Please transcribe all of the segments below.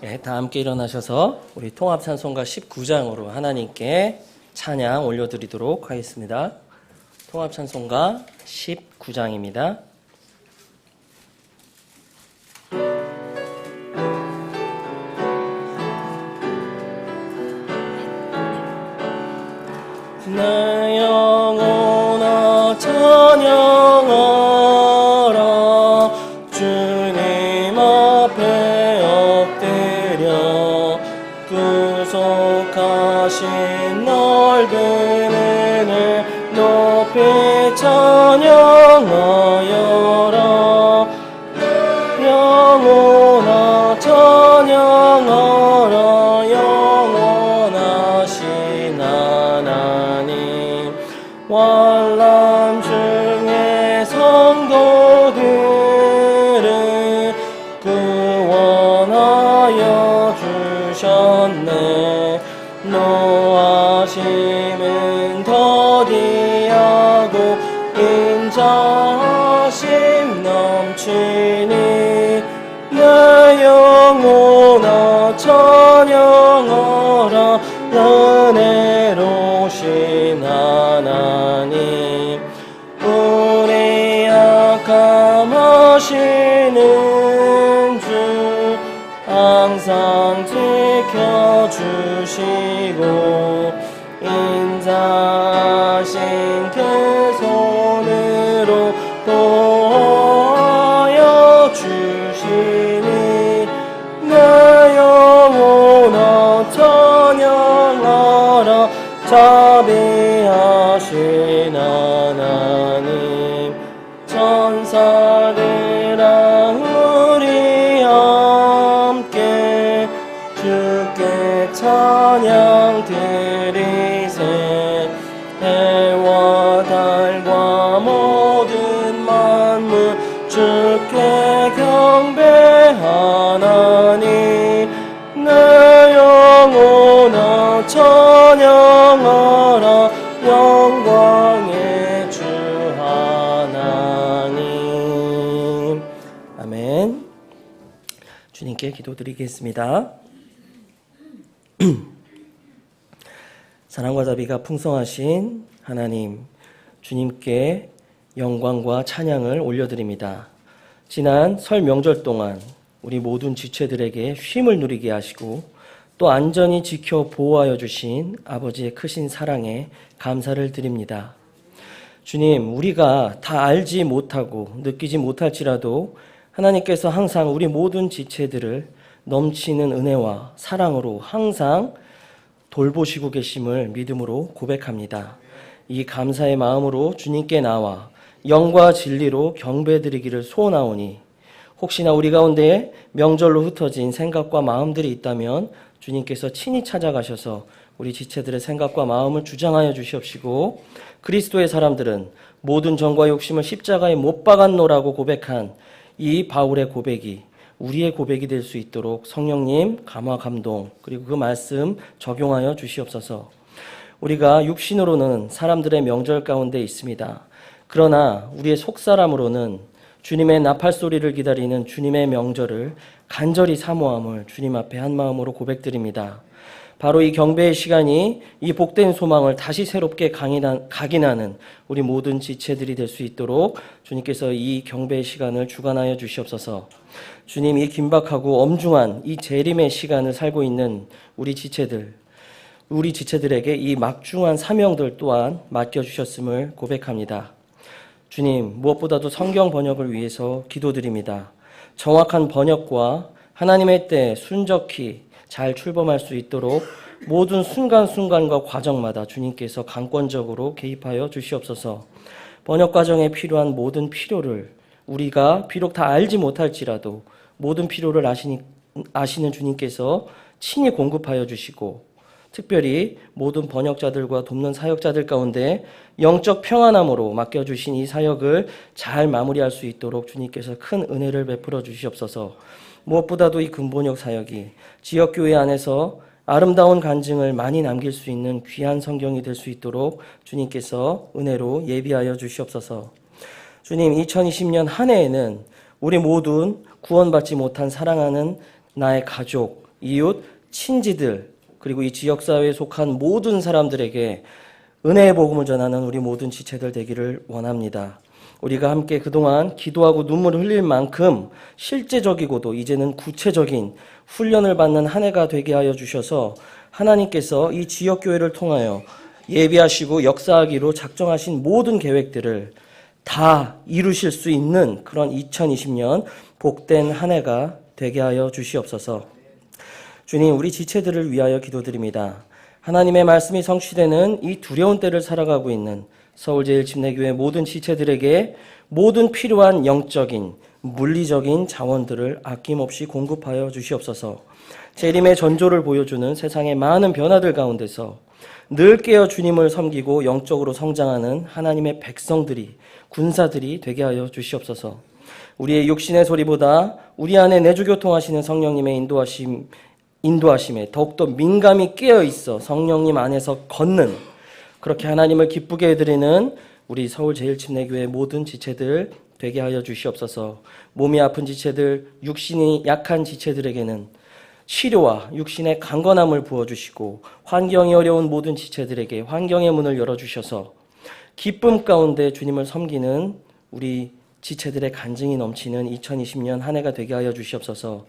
네, 다 함께 일어나셔서 우리 통합찬송가 19장으로 하나님께 찬양 올려드리도록 하겠습니다. 통합찬송가 19장입니다. 내 영혼아 찬양하라. 주님 앞에 엎드려 구속하신 넓은 은혜 높이 찬양하여라. 영원하 찬양하라. 영원하신 하나님 환난 중에 성도들을 구원하여 주셨네. 노하심은 더디하고 인자하심 넘치니 내 영혼아 찬양하라. 은혜로우신 하나님 우리 약함하시는 주 항상 지켜주시고 인자하신 그 손으로 보호하여 주시니 내 영혼아 찬양하라. 자비하신 하나님 천사들아 우리 함께 주께 찬양 드리세. 해와 달과 모든 만물 주께 경배하나니 내 영혼아 찬양하라. 영광의 주 하나님. 아멘. 주님께 기도드리겠습니다. 사랑과 자비가 풍성하신 하나님, 주님께 영광과 찬양을 올려드립니다. 지난 설 명절 동안 우리 모든 지체들에게 쉼을 누리게 하시고 또 안전히 지켜 보호하여 주신 아버지의 크신 사랑에 감사를 드립니다. 주님, 우리가 다 알지 못하고 느끼지 못할지라도 하나님께서 항상 우리 모든 지체들을 넘치는 은혜와 사랑으로 항상 돌보시고 계심을 믿음으로 고백합니다. 이 감사의 마음으로 주님께 나와 영과 진리로 경배드리기를 소원하오니 혹시나 우리 가운데 명절로 흩어진 생각과 마음들이 있다면 주님께서 친히 찾아가셔서 우리 지체들의 생각과 마음을 주장하여 주시옵시고 그리스도의 사람들은 모든 정과 욕심을 십자가에 못 박았노라고 고백한 이 바울의 고백이 우리의 고백이 될 수 있도록 성령님 감화 감동 그리고 그 말씀 적용하여 주시옵소서. 우리가 육신으로는 사람들의 명절 가운데 있습니다. 그러나 우리의 속사람으로는 주님의 나팔소리를 기다리는 주님의 명절을 간절히 사모함을 주님 앞에 한 마음으로 고백드립니다. 바로 이 경배의 시간이 이 복된 소망을 다시 새롭게 각인하는 우리 모든 지체들이 될 수 있도록 주님께서 이 경배의 시간을 주관하여 주시옵소서. 주님, 이 긴박하고 엄중한 이 재림의 시간을 살고 있는 우리 지체들에게 이 막중한 사명들 또한 맡겨주셨음을 고백합니다. 주님, 무엇보다도 성경 번역을 위해서 기도드립니다. 정확한 번역과 하나님의 때에 순적히 잘 출범할 수 있도록 모든 순간순간과 과정마다 주님께서 강권적으로 개입하여 주시옵소서. 번역 과정에 필요한 모든 필요를 우리가 비록 다 알지 못할지라도 모든 필요를 아시는 주님께서 친히 공급하여 주시고 특별히 모든 번역자들과 돕는 사역자들 가운데 영적 평안함으로 맡겨주신 이 사역을 잘 마무리할 수 있도록 주님께서 큰 은혜를 베풀어 주시옵소서. 무엇보다도 이 근본역 사역이 지역교회 안에서 아름다운 간증을 많이 남길 수 있는 귀한 성경이 될 수 있도록 주님께서 은혜로 예비하여 주시옵소서. 주님, 2020년 한 해에는 우리 모든 구원받지 못한 사랑하는 나의 가족, 이웃, 친지들, 그리고 이 지역사회에 속한 모든 사람들에게 은혜의 복음을 전하는 우리 모든 지체들 되기를 원합니다. 우리가 함께 그동안 기도하고 눈물을 흘릴 만큼 실제적이고도 이제는 구체적인 훈련을 받는 한 해가 되게 하여 주셔서 하나님께서 이 지역교회를 통하여 예비하시고 역사하기로 작정하신 모든 계획들을 다 이루실 수 있는 그런 2020년 복된 한 해가 되게 하여 주시옵소서. 주님, 우리 지체들을 위하여 기도드립니다. 하나님의 말씀이 성취되는 이 두려운 때를 살아가고 있는 서울제일침례교회 모든 지체들에게 모든 필요한 영적인, 물리적인 자원들을 아낌없이 공급하여 주시옵소서. 재림의 전조를 보여주는 세상의 많은 변화들 가운데서 늘 깨어 주님을 섬기고 영적으로 성장하는 하나님의 백성들이, 군사들이 되게 하여 주시옵소서. 우리의 육신의 소리보다 우리 안에 내주교통하시는 성령님의 인도하심에 더욱더 민감히 깨어 있어 성령님 안에서 걷는, 그렇게 하나님을 기쁘게 해드리는 우리 서울제일침례교회 모든 지체들 되게 하여 주시옵소서. 몸이 아픈 지체들, 육신이 약한 지체들에게는 치료와 육신의 강건함을 부어주시고, 환경이 어려운 모든 지체들에게 환경의 문을 열어주셔서 기쁨 가운데 주님을 섬기는 우리 지체들의 간증이 넘치는 2020년 한 해가 되게 하여 주시옵소서.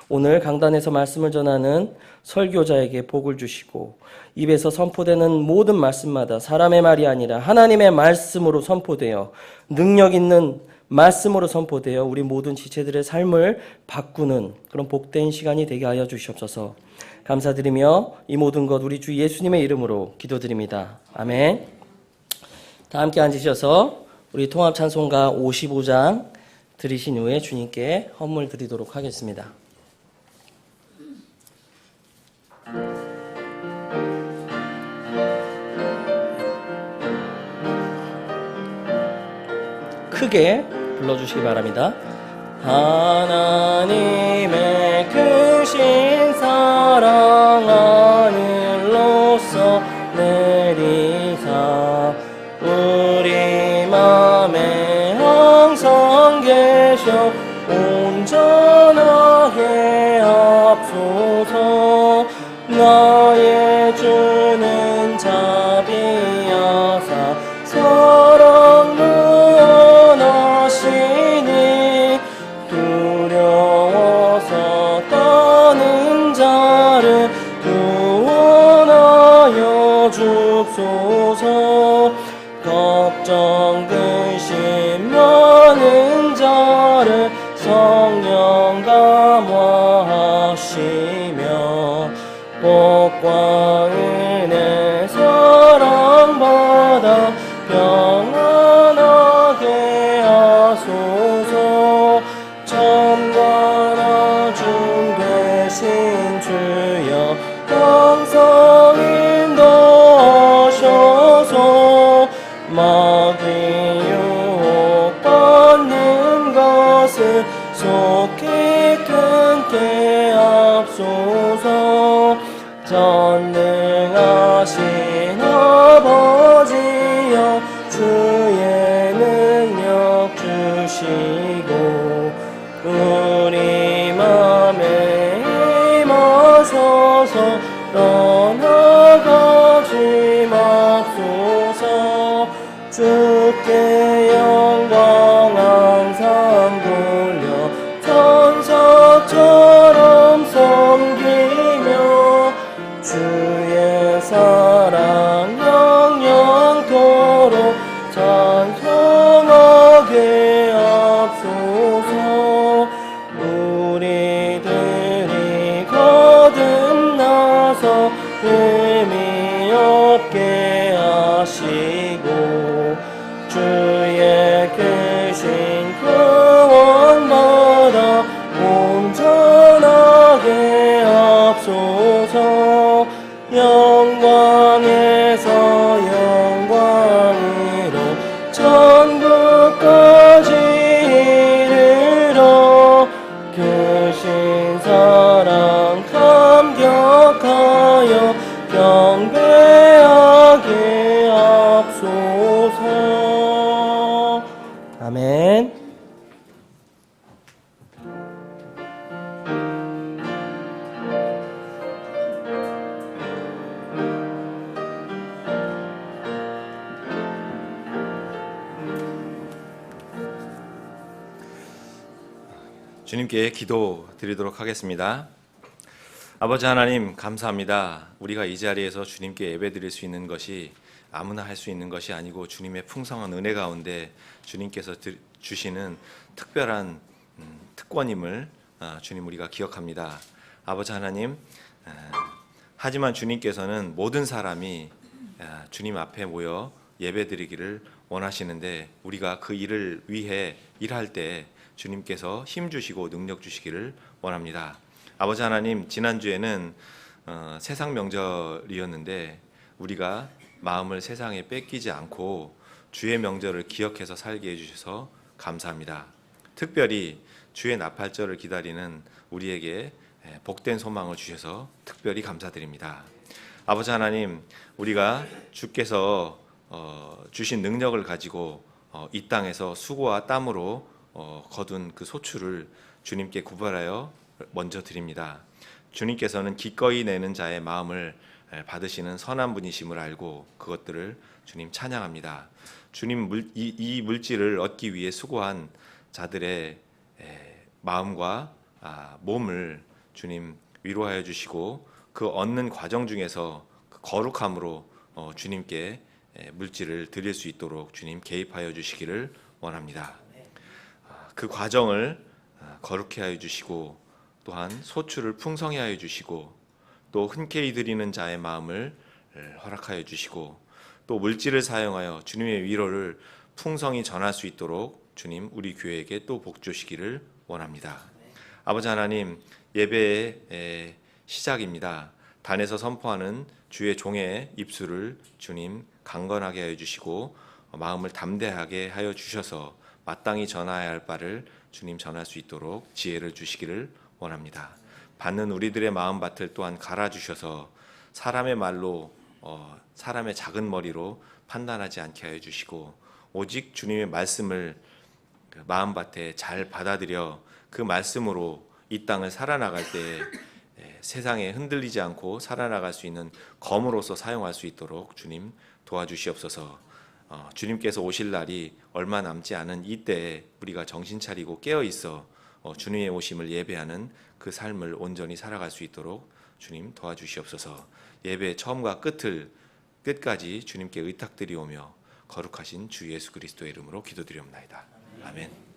오늘 강단에서 말씀을 전하는 설교자에게 복을 주시고, 입에서 선포되는 모든 말씀마다 사람의 말이 아니라 하나님의 말씀으로 선포되어 능력 있는 말씀으로 선포되어 우리 모든 지체들의 삶을 바꾸는 그런 복된 시간이 되게 하여 주시옵소서. 감사드리며 이 모든 것 우리 주 예수님의 이름으로 기도드립니다. 아멘. 다 함께 앉으셔서 우리 통합찬송가 55장 들으신 후에 주님께 헌물 드리도록 하겠습니다. 크게 불러주시기 바랍니다. 하나님의 크신 사랑 하늘로서 내리사 우리 맘에 항상 계셔 온전하게 앞소서. 나의 주는 자비하사 사랑 무한하시니 두려워서 떠는 자를 구원하여 주옵소서. 걱정 근심 많은 자를 성령 감화하시며 복과 은혜 사랑받아 평안하게 하소서. 참관하 중 되신 주여 항상 인도하셔서 마귀 유혹받는 것을 속히 끊게 앞소서. 전능하신 아버지여 주의 능력 주시고 우리 맘에 임하소서. 떠나가지 맙소서. 주께 영광 항상 돌려 천사처럼 섬기며 주의 사랑 영영토록 찬송하게 앞소서. 우리들이 거듭나서 의미 없게 하시고 주의 주님께 기도 드리도록 하겠습니다. 아버지 하나님 감사합니다. 우리가 이 자리에서 주님께 예배 드릴 수 있는 것이 아무나 할 수 있는 것이 아니고 주님의 풍성한 은혜 가운데 주님께서 주시는 특별한 특권임을 주님 우리가 기억합니다. 아버지 하나님, 하지만 주님께서는 모든 사람이 주님 앞에 모여 예배 드리기를 원하시는데 우리가 그 일을 위해 일할 때 주님께서 힘 주시고 능력 주시기를 원합니다. 아버지 하나님, 지난주에는 세상 명절이었는데 우리가 마음을 세상에 뺏기지 않고 주의 명절을 기억해서 살게 해주셔서 감사합니다. 특별히 주의 나팔절을 기다리는 우리에게 복된 소망을 주셔서 특별히 감사드립니다. 아버지 하나님, 우리가 주께서 주신 능력을 가지고 이 땅에서 수고와 땀으로 거둔 그 소출을 주님께 구별하여 먼저 드립니다. 주님께서는 기꺼이 내는 자의 마음을 받으시는 선한 분이심을 알고 그것들을 주님 찬양합니다. 주님 이 물질을 얻기 위해 수고한 자들의 마음과 몸을 주님 위로하여 주시고 그 얻는 과정 중에서 그 거룩함으로 주님께 물질을 드릴 수 있도록 주님 개입하여 주시기를 원합니다. 그 과정을 거룩해 하여 주시고 또한 소출을 풍성히 하여 주시고 또 흔쾌히 드리는 자의 마음을 허락하여 주시고 또 물질을 사용하여 주님의 위로를 풍성히 전할 수 있도록 주님 우리 교회에게 또 복 주시기를 원합니다. 아버지 하나님, 예배의 시작입니다. 단에서 선포하는 주의 종의 입술을 주님 강건하게 하여 주시고 마음을 담대하게 하여 주셔서 마땅히 전하여야 할 바를 주님 전할 수 있도록 지혜를 주시기를 원합니다. 받는 우리들의 마음밭을 또한 갈아주셔서 사람의 말로 사람의 작은 머리로 판단하지 않게 하여 주시고 오직 주님의 말씀을 그 마음밭에 잘 받아들여 그 말씀으로 이 땅을 살아나갈 때 세상에 흔들리지 않고 살아나갈 수 있는 검으로서 사용할 수 있도록 주님 도와주시옵소서. 주님께서 오실 날이 얼마 남지 않은 이때에 우리가 정신 차리고 깨어 있어 주님의 오심을 예배하는 그 삶을 온전히 살아갈 수 있도록 주님 도와주시옵소서. 예배의 처음과 끝까지 주님께 의탁드리오며 거룩하신 주 예수 그리스도의 이름으로 기도드리옵나이다. 아멘.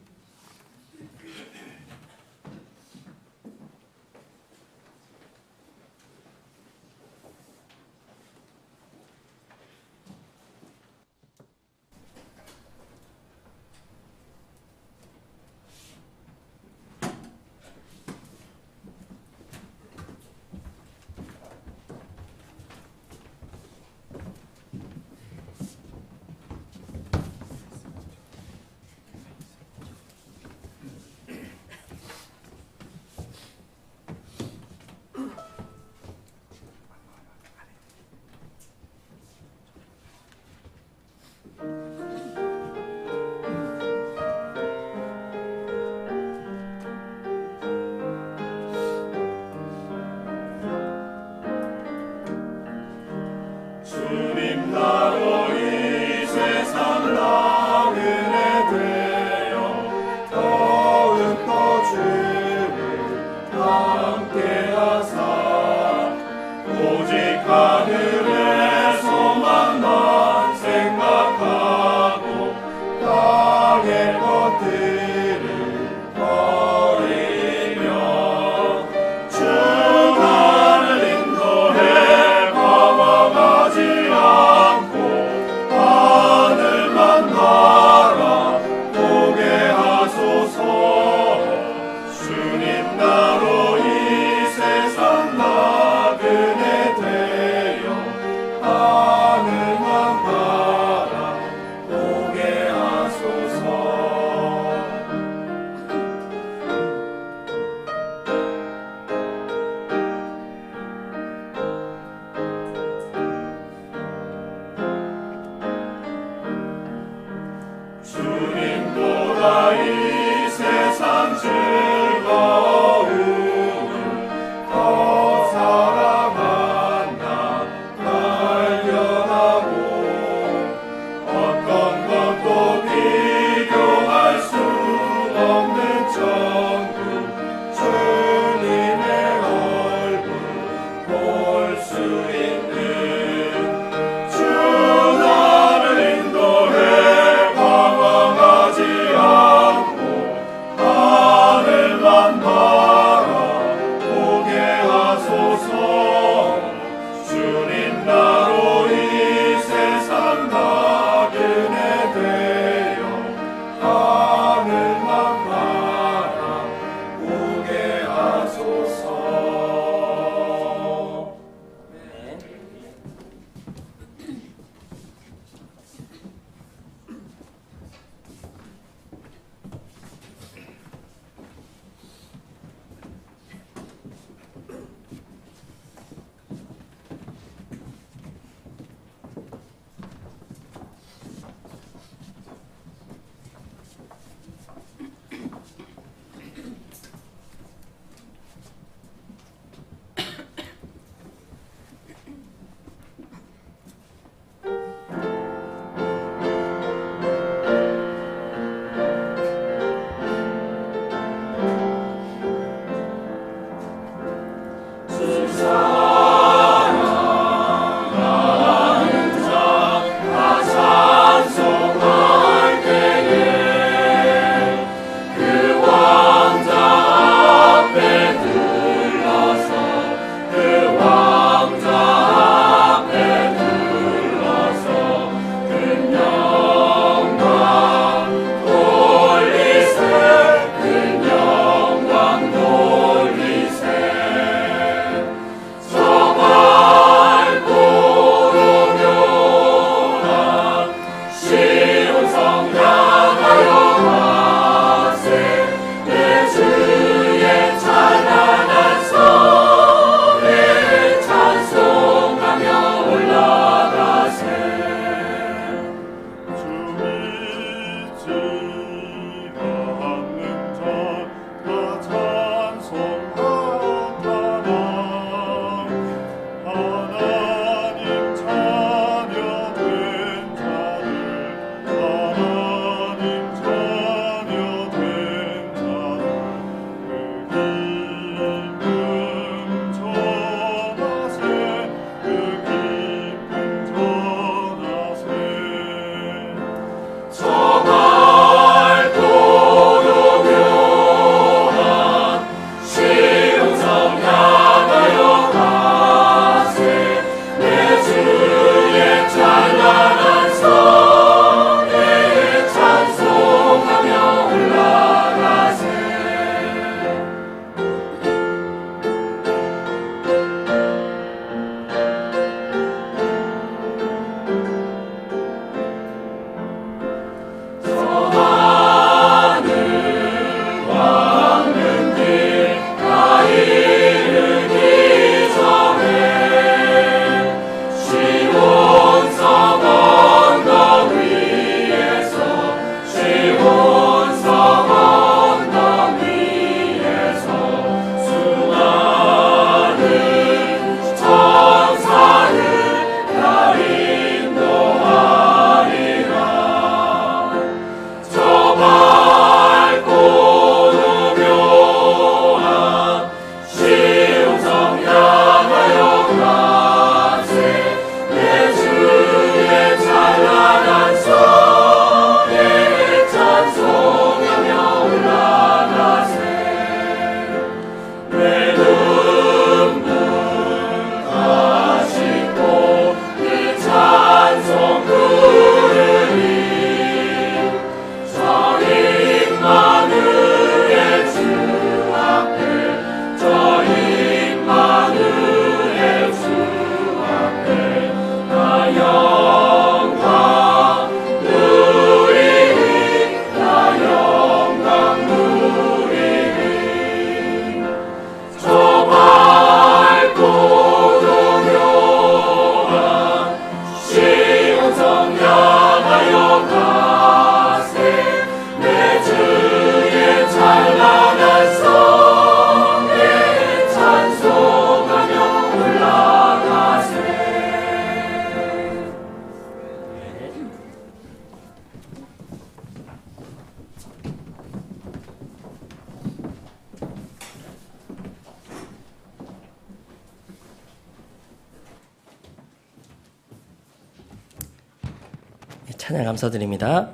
찬양 감사드립니다.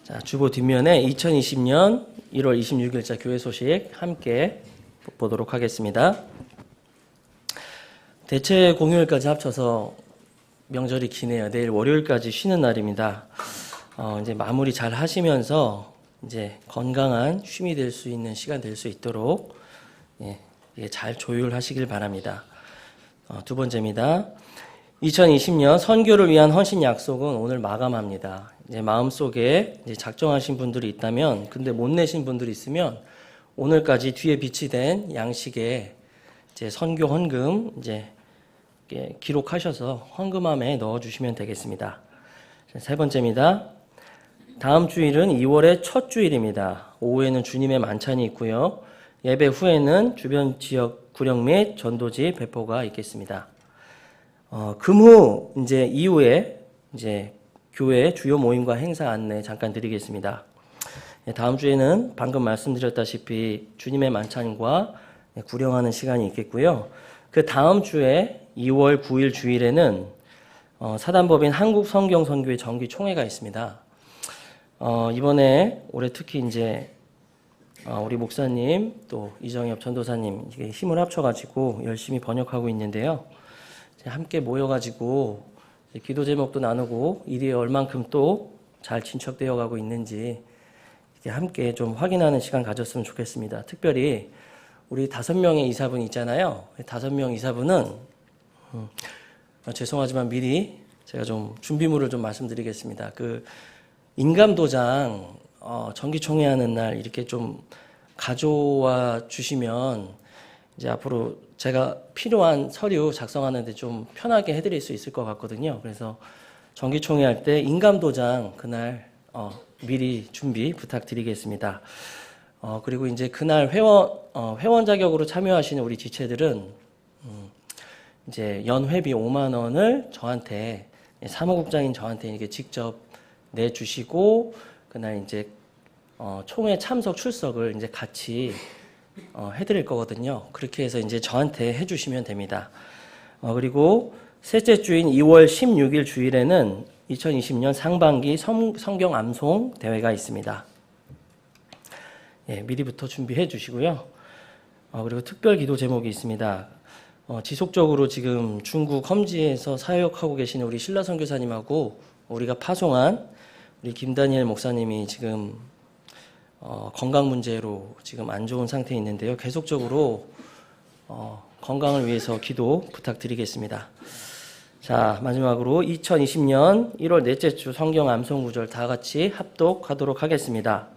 자, 주보 뒷면에 2020년 1월 26일자 교회 소식 함께 보도록 하겠습니다. 대체 공휴일까지 합쳐서 명절이 기네요. 내일 월요일까지 쉬는 날입니다. 이제 마무리 잘 하시면서 이제 건강한 쉼이 될 수 있는 시간 될 수 있도록 잘 조율하시길 바랍니다. 두 번째입니다. 2020년 선교를 위한 헌신 약속은 오늘 마감합니다. 이제 마음속에 이제 작정하신 분들이 있다면, 근데 못 내신 분들이 있으면 오늘까지 뒤에 비치된 양식에 이제 선교 헌금 이제 기록하셔서 헌금함에 넣어주시면 되겠습니다. 세 번째입니다. 다음 주일은 2월의 첫 주일입니다. 오후에는 주님의 만찬이 있고요. 예배 후에는 주변 지역 구령 및 전도지 배포가 있겠습니다. 금후 이제 이후에 이제 교회 주요 모임과 행사 안내 잠깐 드리겠습니다. 다음 주에는 방금 말씀드렸다시피 주님의 만찬과 구령하는 시간이 있겠고요. 그 다음 주에 2월 9일 주일에는 사단법인 한국성경선교회 정기 총회가 있습니다. 이번에 올해 특히 이제 우리 목사님 또 이정엽 전도사님 이게 힘을 합쳐가지고 열심히 번역하고 있는데요. 함께 모여가지고 기도 제목도 나누고 일이 얼만큼 또 잘 진척되어 가고 있는지 함께 좀 확인하는 시간 가졌으면 좋겠습니다. 특별히 우리 5명의 이사분 있잖아요. 5명 이사분은 죄송하지만 미리 제가 좀 준비물을 좀 말씀드리겠습니다. 그 인감도장 정기총회 하는 날 이렇게 좀 가져와 주시면 이제 앞으로 제가 필요한 서류 작성하는데 좀 편하게 해드릴 수 있을 것 같거든요. 그래서 정기총회 할 때 인감도장 그날 미리 준비 부탁드리겠습니다. 그리고 이제 그날 회원 자격으로 참여하시는 우리 지체들은 이제 연회비 5만 원을 저한테 사무국장인 저한테 이게 직접 내주시고 그날 이제 총회 참석 출석을 이제 같이 해드릴 거거든요. 그렇게 해서 이제 저한테 해주시면 됩니다. 그리고 셋째 주인 2월 16일 주일에는 2020년 상반기 성경 암송 대회가 있습니다. 미리부터 준비해 주시고요. 그리고 특별 기도 제목이 있습니다. 지속적으로 지금 중국 험지에서 사역하고 계시는 우리 신라 선교사님하고 우리가 파송한 우리 김다니엘 목사님이 지금 건강 문제로 지금 안 좋은 상태에 있는데요. 계속적으로 건강을 위해서 기도 부탁드리겠습니다. 자, 마지막으로 2020년 1월 넷째 주 성경 암송 구절 다 같이 합독하도록 하겠습니다.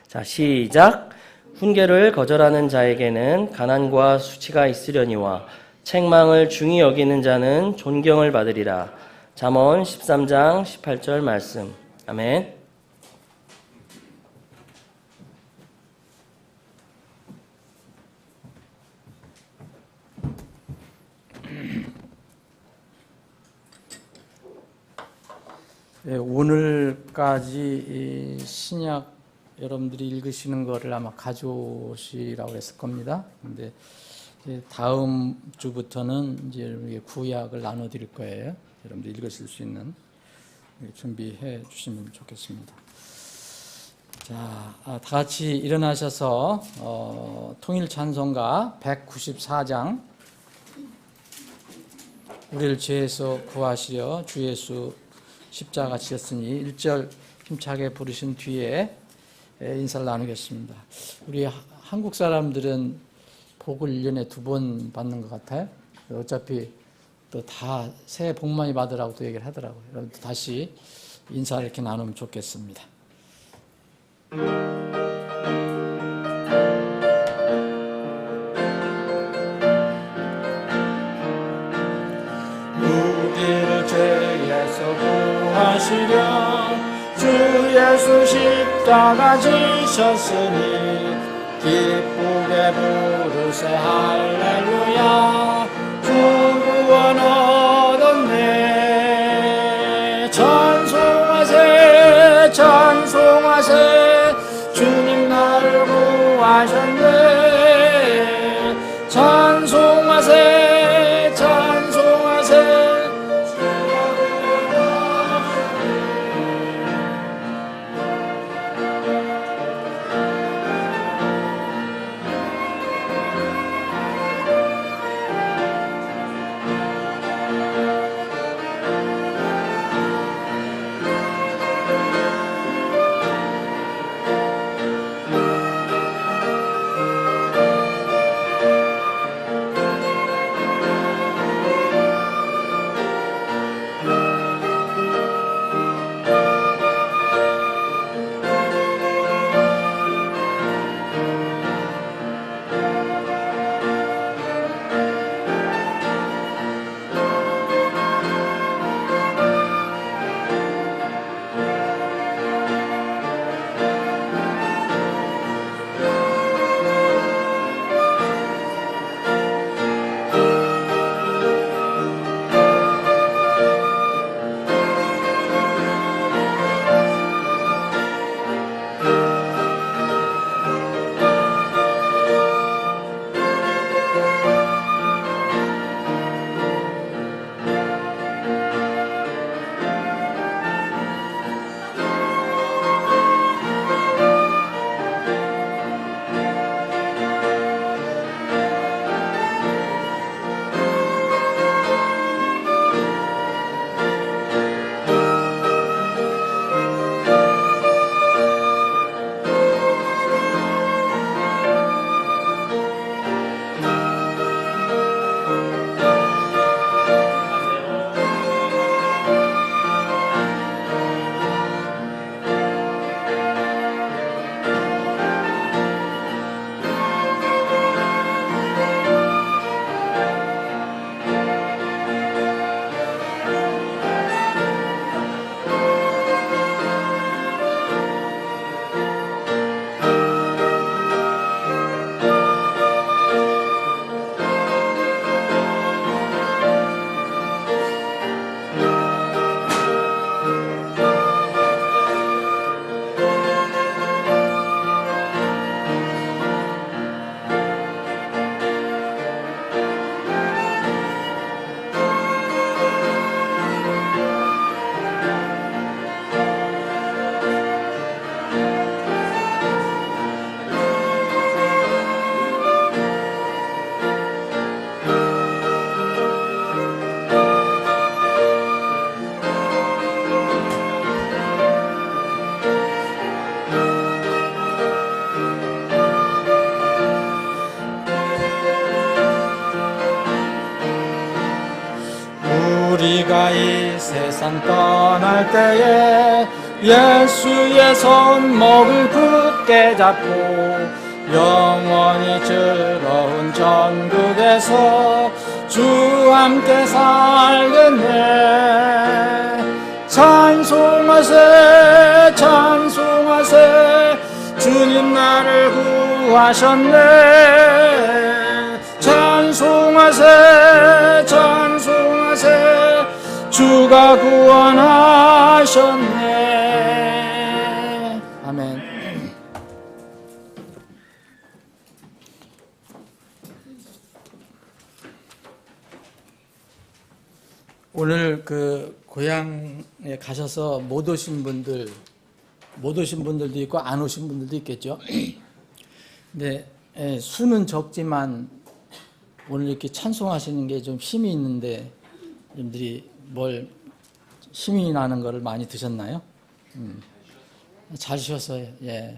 자, 시작. 훈계를 거절하는 자에게는 가난과 수치가 있으려니와 책망을 중히 여기는 자는 존경을 받으리라. 잠언 13장 18절 말씀. 아멘. 네, 오늘까지 신약 여러분들이 읽으시는 거를 아마 가져오시라고 했을 겁니다. 근데 이제 다음 주부터는 이제 구약을 나눠 드릴 거예요. 여러분들 읽으실 수 있는 준비해 주시면 좋겠습니다. 자, 다 같이 일어나셔서 통일 찬송가 194장 우리를 죄에서 구하시려 주 예수 십자가 지셨으니 1절 힘차게 부르신 뒤에 인사를 나누겠습니다. 우리 한국 사람들은 복을 1년에 2번 받는 것 같아요. 어차피 또 다 새해 복 많이 받으라고 또 얘기를 하더라고요. 여러분 다시 인사를 이렇게 나누면 좋겠습니다. 우리를 죄에서 구하시려 주 예수 십자가 지셨으니 기쁘게 부르세 할렐루야 주 구원 얻었네 찬송하세 찬송하세 주님 나를 구하셨네 찬송하세 찬송하세 주여 구원 우리가 이 세상 떠날 때에 예수의 손목을 굳게 잡고 영원히 즐거운 천국에서 주 함께 살겠네. 찬송하세 찬송하세 주님 나를 구하셨네. 찬송하세 찬송하세 주가 구원하셨네. 아멘. 오늘 그 고향에 가셔서 못 오신 분들도 있고 안 오신 분들도 있겠죠. 근데 수는 적지만 오늘 이렇게 찬송하시는 게 좀 힘이 있는데 여러분들이 뭘 힘이 나는 거를 많이 드셨나요? 잘 쉬어서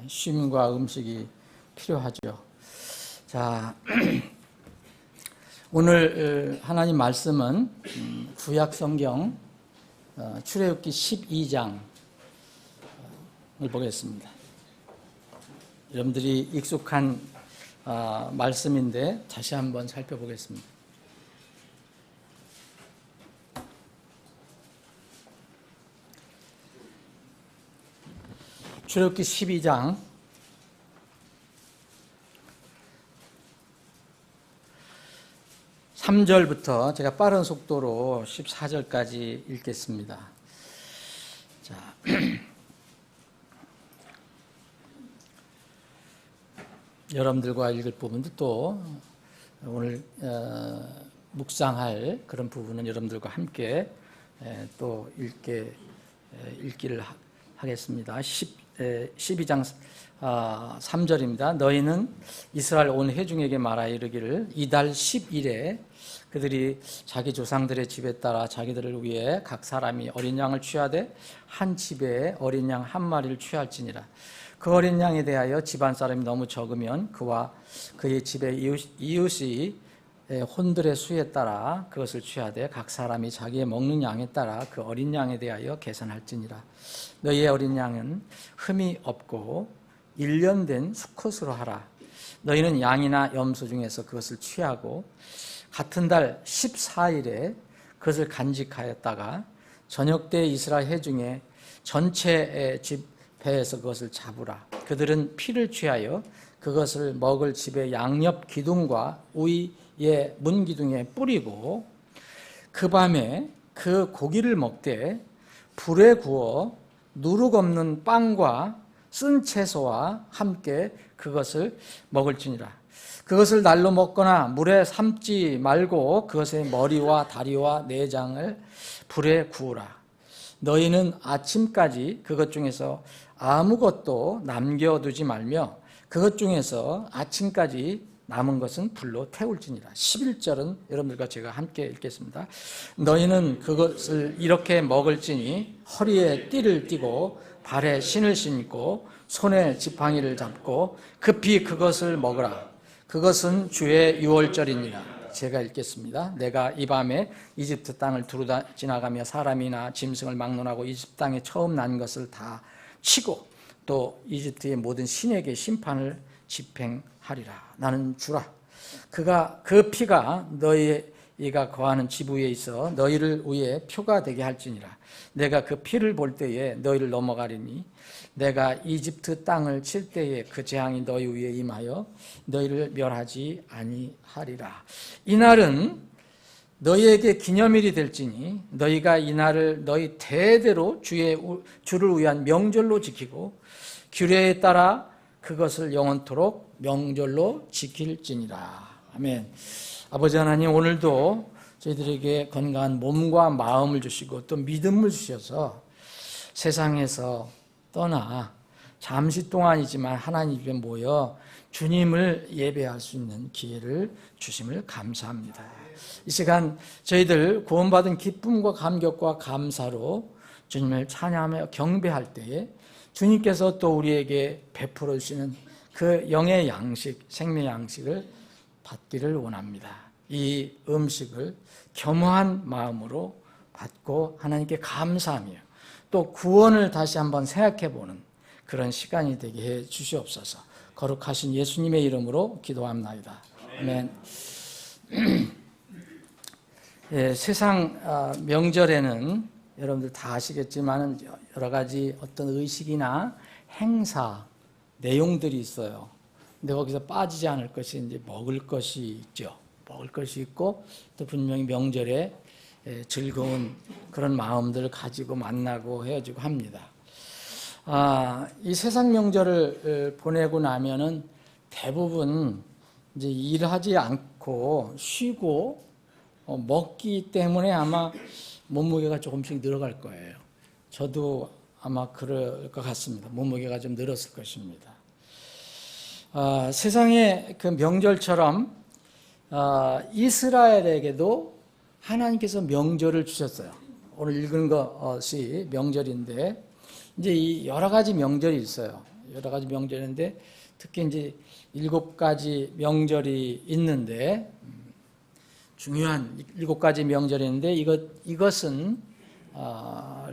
쉼과 음식이 필요하죠. 자, 오늘 하나님 말씀은 구약 성경 출애굽기 12장을 보겠습니다. 여러분들이 익숙한 말씀인데 다시 한번 살펴보겠습니다. 출애굽기 12장 3절부터 제가 빠른 속도로 14절까지 읽겠습니다. 자, 여러분들과 읽을 부분도 또 오늘 묵상할 그런 부분은 여러분들과 함께 또 읽기를 하겠습니다. 12장 3절입니다. 너희는 이스라엘 온 회중에게 말하여 이르기를 이달 10일에 그들이 자기 조상들의 집에 따라 자기들을 위해 각 사람이 어린 양을 취하되 한 집에 어린 양 한 마리를 취할지니라. 그 어린 양에 대하여 집안 사람이 너무 적으면 그와 그의 집의 이웃이 혼들의 수에 따라 그것을 취하되 각 사람이 자기의 먹는 양에 따라 그 어린 양에 대하여 계산할지니라. 너희의 어린 양은 흠이 없고 1년 된 수컷으로 하라. 너희는 양이나 염소 중에서 그것을 취하고 같은 달 14일에 그것을 간직하였다가 저녁 때 이스라엘 회중의 전체 집회에서 그것을 잡으라. 그들은 피를 취하여 그것을 먹을 집의 양옆 기둥과 우위의 문 기둥에 뿌리고 그 밤에 그 고기를 먹되 불에 구워 누룩 없는 빵과 쓴 채소와 함께 그것을 먹을지니라. 그것을 날로 먹거나 물에 삶지 말고 그것의 머리와 다리와 내장을 불에 구우라. 너희는 아침까지 그것 중에서 아무것도 남겨두지 말며 그것 중에서 아침까지 남은 것은 불로 태울지니라. 11절은 여러분들과 제가 함께 읽겠습니다. 너희는 그것을 이렇게 먹을지니 허리에 띠를 띠고 발에 신을 신고 손에 지팡이를 잡고 급히 그것을 먹으라. 그것은 주의 유월절이니라. 제가 읽겠습니다. 내가 이 밤에 이집트 땅을 두루 지나가며 사람이나 짐승을 막론하고 이집트 땅에 처음 난 것을 다 치고 또 이집트의 모든 신에게 심판을 집행하리라. 나는 주라. 그 피가 너희가 거하는 집 위에 있어 너희를 위해 표가 되게 할지니라. 내가 그 피를 볼 때에 너희를 넘어가리니 내가 이집트 땅을 칠 때에 그 재앙이 너희 위에 임하여 너희를 멸하지 아니하리라. 이날은 너희에게 기념일이 될지니 너희가 이날을 너희 대대로 주를 위한 명절로 지키고 규례에 따라 그것을 영원토록 명절로 지킬지니라. 아멘. 아버지 하나님, 오늘도 저희들에게 건강한 몸과 마음을 주시고 또 믿음을 주셔서 세상에서 떠나 잠시 동안이지만 하나님 입에 모여 주님을 예배할 수 있는 기회를 주심을 감사합니다. 이 시간 저희들 구원받은 기쁨과 감격과 감사로 주님을 찬양하며 경배할 때에 주님께서 또 우리에게 베풀어 주시는 그 영의 양식, 생명의 양식을 받기를 원합니다. 이 음식을 겸허한 마음으로 받고 하나님께 감사하며 또 구원을 다시 한번 생각해 보는 그런 시간이 되게 해 주시옵소서. 거룩하신 예수님의 이름으로 기도합나이다. 아멘. 세상 명절에는 여러분들 다 아시겠지만 여러 가지 어떤 의식이나 행사, 내용들이 있어요. 근데 거기서 빠지지 않을 것이 이제 먹을 것이 있죠. 먹을 것이 있고 또 분명히 명절에 즐거운 그런 마음들을 가지고 만나고 헤어지고 합니다. 이 세상 명절을 보내고 나면은 대부분 이제 일하지 않고 쉬고 먹기 때문에 아마 몸무게가 조금씩 늘어갈 거예요. 저도 아마 그럴 것 같습니다. 몸무게가 좀 늘었을 것입니다. 세상의 그 명절처럼 이스라엘에게도 하나님께서 명절을 주셨어요. 오늘 읽은 것이 명절인데 이제 이 여러 가지 명절이 있어요. 여러 가지 명절인데 특히 이제 7가지 명절이 있는데 중요한 7가지 명절이 있는데 이것은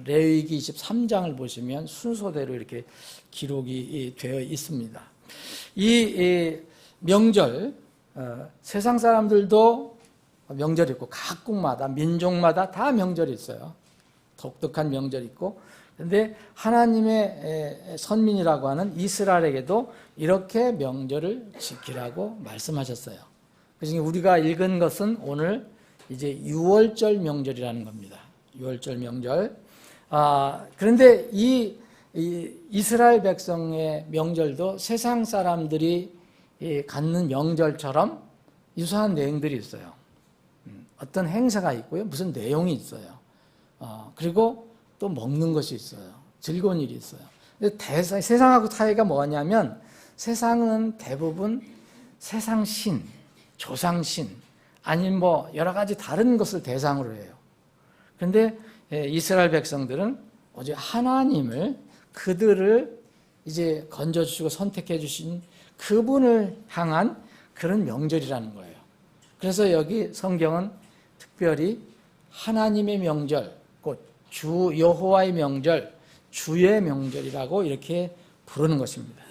레위기 23장을 보시면 순서대로 이렇게 기록이 되어 있습니다. 이 명절 세상 사람들도 명절이 있고 각국마다 민족마다 다 명절이 있어요. 독특한 명절이 있고 그런데 하나님의 선민이라고 하는 이스라엘에게도 이렇게 명절을 지키라고 말씀하셨어요. 그래서 우리가 읽은 것은 오늘 이제 유월절 명절이라는 겁니다. 유월절 명절. 그런데 이 이스라엘 백성의 명절도 세상 사람들이 갖는 명절처럼 유사한 내용들이 있어요. 어떤 행사가 있고요. 무슨 내용이 있어요. 그리고 또 먹는 것이 있어요. 즐거운 일이 있어요. 근데 세상하고 차이가 뭐냐면 세상은 대부분 세상 신, 조상신, 아니면 뭐 여러 가지 다른 것을 대상으로 해요. 그런데 이스라엘 백성들은 오직 하나님을 그들을 이제 건져주시고 선택해 주신 그분을 향한 그런 명절이라는 거예요. 그래서 여기 성경은 특별히 하나님의 명절, 곧 주 여호와의 명절, 주의 명절이라고 이렇게 부르는 것입니다.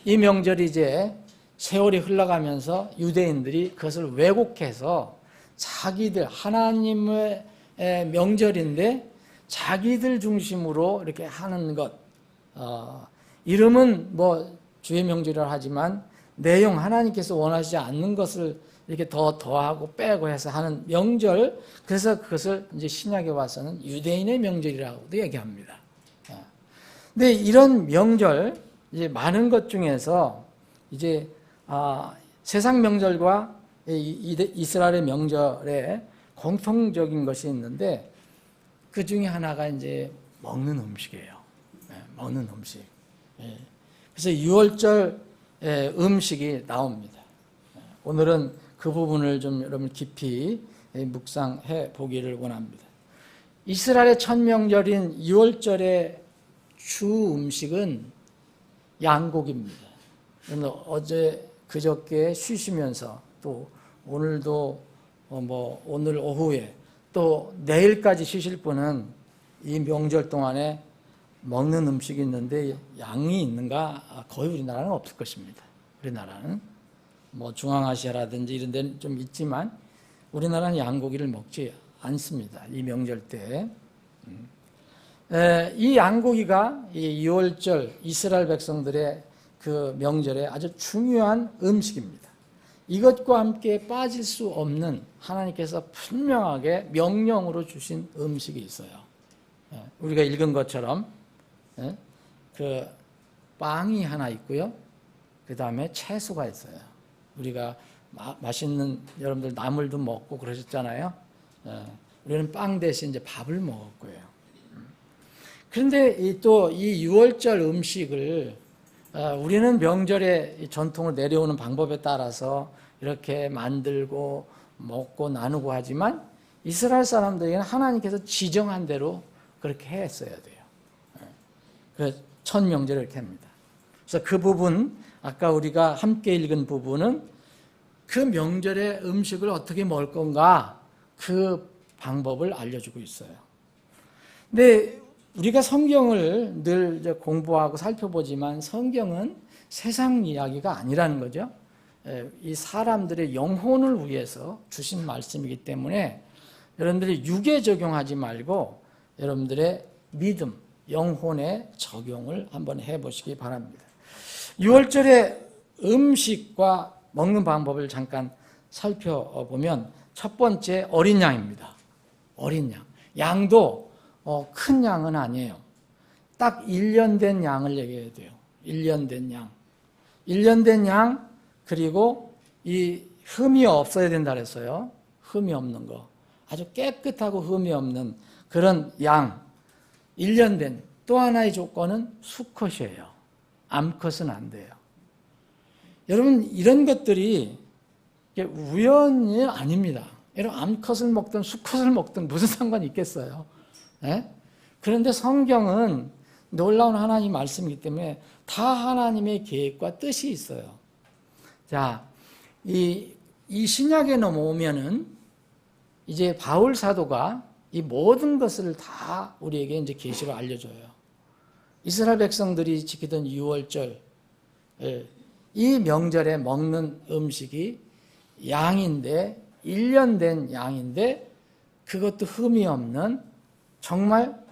이 명절이 이제 세월이 흘러가면서 유대인들이 그것을 왜곡해서 자기들 하나님의 명절인데 자기들 중심으로 이렇게 하는 것, 이름은 뭐 주의 명절이라 하지만 내용 하나님께서 원하시지 않는 것을 이렇게 더하고 빼고 해서 하는 명절, 그래서 그것을 이제 신약에 와서는 유대인의 명절이라고도 얘기합니다. 근데 이런 명절, 이제 많은 것 중에서 이제 세상 명절과 이스라엘의 명절에 공통적인 것이 있는데 그 중에 하나가 이제 먹는 음식이에요. 먹는 음식. 그래서 유월절 음식이 나옵니다. 오늘은 그 부분을 좀 여러분 깊이 묵상해 보기를 원합니다. 이스라엘의 첫 명절인 유월절의 주 음식은 양고기입니다. 어제 그저께 쉬시면서 또 오늘도 오늘 오후에 또 내일까지 쉬실 분은 이 명절 동안에 먹는 음식이 있는데 양이 있는가? 거의 우리나라는 없을 것입니다. 우리나라는 뭐 중앙아시아라든지 이런 데는 좀 있지만 우리나라는 양고기를 먹지 않습니다. 이 명절 때. 이 양고기가 이 유월절 이스라엘 백성들의 그 명절에 아주 중요한 음식입니다. 이것과 함께 빠질 수 없는 하나님께서 분명하게 명령으로 주신 음식이 있어요. 우리가 읽은 것처럼 그 빵이 하나 있고요. 그 다음에 채소가 있어요. 우리가 맛있는 여러분들 나물도 먹고 그러셨잖아요. 우리는 빵 대신 이제 밥을 먹었고요. 그런데 또 이 유월절 음식을 우리는 명절의 전통을 내려오는 방법에 따라서 이렇게 만들고 먹고 나누고 하지만 이스라엘 사람들에게는 하나님께서 지정한 대로 그렇게 했어야 돼요. 그래서 첫 명절을 이렇게 합니다. 그래서 그 부분, 아까 우리가 함께 읽은 부분은 그 명절의 음식을 어떻게 먹을 건가 그 방법을 알려주고 있어요. 근데 우리가 성경을 늘 이제 공부하고 살펴보지만 성경은 세상 이야기가 아니라는 거죠. 이 사람들의 영혼을 위해서 주신 말씀이기 때문에 여러분들이 육에 적용하지 말고 여러분들의 믿음, 영혼에 적용을 한번 해보시기 바랍니다. 6월절의 음식과 먹는 방법을 잠깐 살펴보면 첫 번째 어린 양입니다. 어린 양. 양도 큰 양은 아니에요. 딱 1년 된 양을 얘기해야 돼요. 1년 된 양. 1년 된 양, 그리고 이 흠이 없어야 된다 그랬어요. 흠이 없는 거. 아주 깨끗하고 흠이 없는 그런 양. 1년 된. 또 하나의 조건은 수컷이에요. 암컷은 안 돼요. 여러분, 이런 것들이 우연이 아닙니다. 여러분, 암컷을 먹든 수컷을 먹든 무슨 상관이 있겠어요? 네? 그런데 성경은 놀라운 하나님 말씀이기 때문에 다 하나님의 계획과 뜻이 있어요. 자, 이 신약에 넘어오면은 이제 바울 사도가 이 모든 것을 다 우리에게 이제 계시로 알려줘요. 이스라엘 백성들이 지키던 유월절, 이 명절에 먹는 음식이 양인데, 1년 된 양인데, 그것도 흠이 없는 정말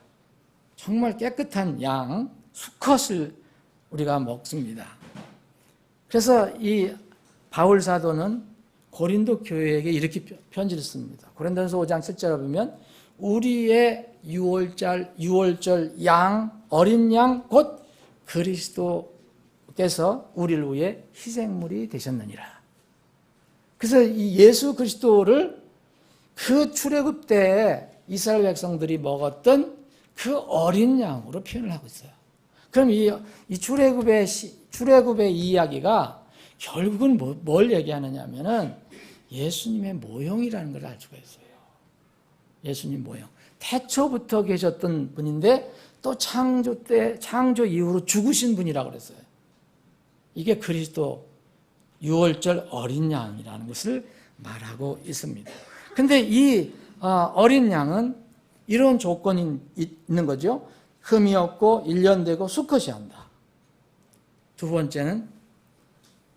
깨끗한 양, 수컷을 우리가 먹습니다. 그래서 이 바울 사도는 고린도 교회에게 이렇게 편지를 씁니다. 고린도전서 5장 7절에 보면 우리의 유월절 양, 어린 양 곧 그리스도께서 우리를 위해 희생물이 되셨느니라. 그래서 이 예수 그리스도를 그 출애굽 때에 이스라엘 백성들이 먹었던 그 어린 양으로 표현을 하고 있어요. 그럼 이 출애굽의 이야기가 결국은 뭘 얘기하느냐 하면은 예수님의 모형이라는 걸 알 수가 있어요. 예수님 모형. 태초부터 계셨던 분인데 또 창조 이후로 죽으신 분이라고 그랬어요. 이게 그리스도 유월절 어린 양이라는 것을 말하고 있습니다. 근데 이 어린 양은 이런 조건이 있는 거죠. 흠이 없고 1년 되고 수컷이 한다. 두 번째는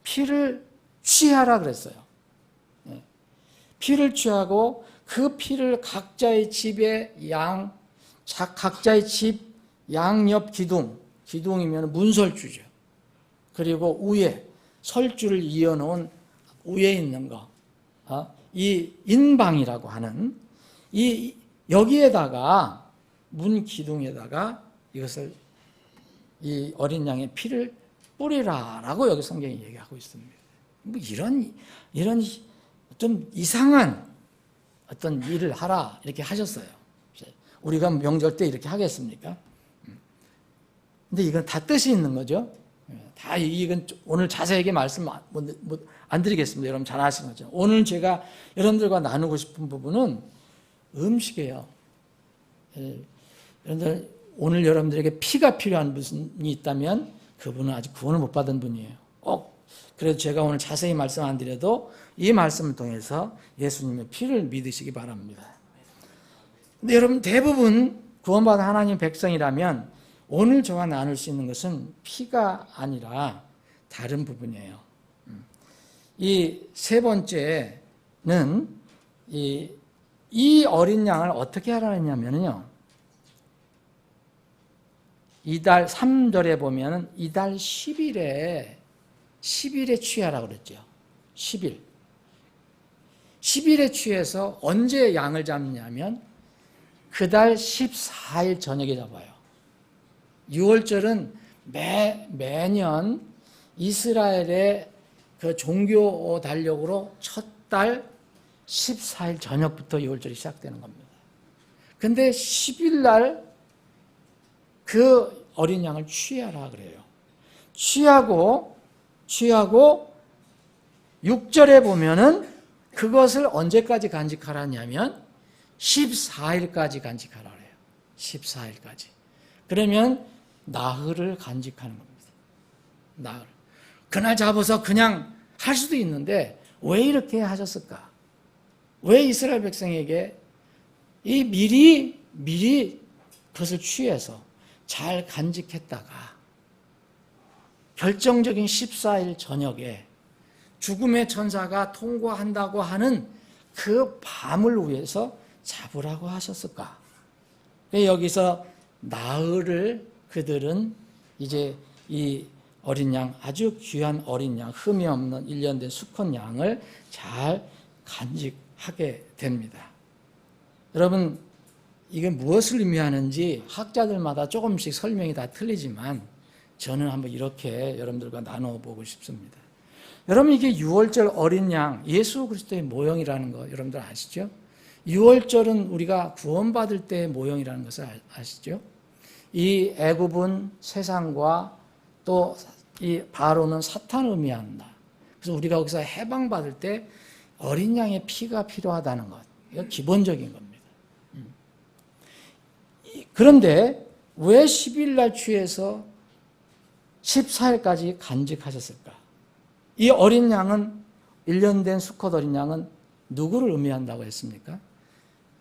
피를 취하라 그랬어요. 피를 취하고 그 피를 각자의 집에 각자의 집 양옆 기둥이면 문설주죠. 그리고 위에 설주를 이어놓은 위에 있는 거, 이 인방이라고 하는 여기에다가 문 기둥에다가 이것을 이 어린 양의 피를 뿌리라라고 여기 성경이 얘기하고 있습니다. 뭐 이런 좀 이상한 어떤 일을 하라 이렇게 하셨어요. 우리가 명절 때 이렇게 하겠습니까? 근데 이건 다 뜻이 있는 거죠. 다 이건 오늘 자세하게 말씀 안 드리겠습니다. 여러분 잘 아시는 거죠. 오늘 제가 여러분들과 나누고 싶은 부분은 음식이에요. 여러분들 오늘 여러분들에게 피가 필요한 분이 있다면 그분은 아직 구원을 못 받은 분이에요. 꼭 그래도 제가 오늘 자세히 말씀 안 드려도 이 말씀을 통해서 예수님의 피를 믿으시기 바랍니다. 근데 여러분 대부분 구원받은 하나님 백성이라면 오늘 저와 나눌 수 있는 것은 피가 아니라 다른 부분이에요. 이 세 번째는 이 어린 양을 어떻게 하라 했냐면요. 이달 3절에 보면 이달 10일에 취하라 그랬죠. 10일. 10일에 취해서 언제 양을 잡냐면 그달 14일 저녁에 잡아요. 6월절은 매년 이스라엘의 그 종교 달력으로 첫 달 14일 저녁부터 6월절이 시작되는 겁니다. 근데 10일 날 그 어린 양을 취하라 그래요. 취하고 6절에 보면은 그것을 언제까지 간직하라냐면 14일까지 간직하라 그래요. 14일까지. 그러면 나흘을 간직하는 겁니다. 나흘. 그날 잡아서 그냥 할 수도 있는데 왜 이렇게 하셨을까? 왜 이스라엘 백성에게 이 미리 그것을 취해서 잘 간직했다가 결정적인 14일 저녁에 죽음의 천사가 통과한다고 하는 그 밤을 위해서 잡으라고 하셨을까? 여기서 나흘을 그들은 이제 이 어린 양, 아주 귀한 어린 양, 흠이 없는 1년 된 수컷 양을 잘 간직하게 됩니다. 여러분, 이게 무엇을 의미하는지 학자들마다 조금씩 설명이 다 틀리지만 저는 한번 이렇게 여러분들과 나눠보고 싶습니다. 여러분, 이게 유월절 어린 양, 예수 그리스도의 모형이라는 거 여러분들 아시죠? 유월절은 우리가 구원받을 때의 모형이라는 것을 아시죠? 이 애굽은 세상과 또 이 바로는 사탄을 의미한다. 그래서 우리가 거기서 해방받을 때 어린 양의 피가 필요하다는 것. 이거 기본적인 겁니다. 그런데 왜 10일 날 취해서 14일까지 간직하셨을까? 이 어린 양은 1년 된 수컷 어린 양은 누구를 의미한다고 했습니까?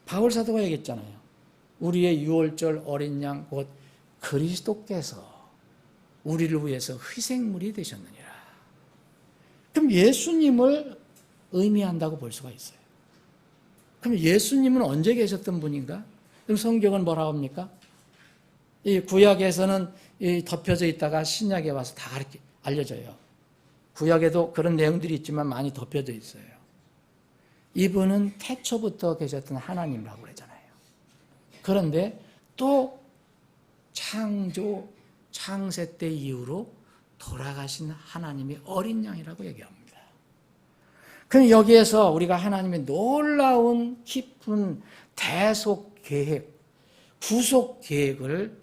바울 사도가 얘기했잖아요. 우리의 유월절 어린 양 곧 그리스도께서 우리를 위해서 희생물이 되셨느니라. 그럼 예수님을 의미한다고 볼 수가 있어요. 그럼 예수님은 언제 계셨던 분인가? 그럼 성경은 뭐라고 합니까? 이 구약에서는 덮여져 있다가 신약에 와서 다 알려져요. 구약에도 그런 내용들이 있지만 많이 덮여져 있어요. 이분은 태초부터 계셨던 하나님이라고 그러잖아요. 그런데 또 창세 때 이후로 돌아가신 하나님의 어린 양이라고 얘기합니다. 그럼 여기에서 우리가 하나님의 놀라운 깊은 대속 계획, 구속 계획을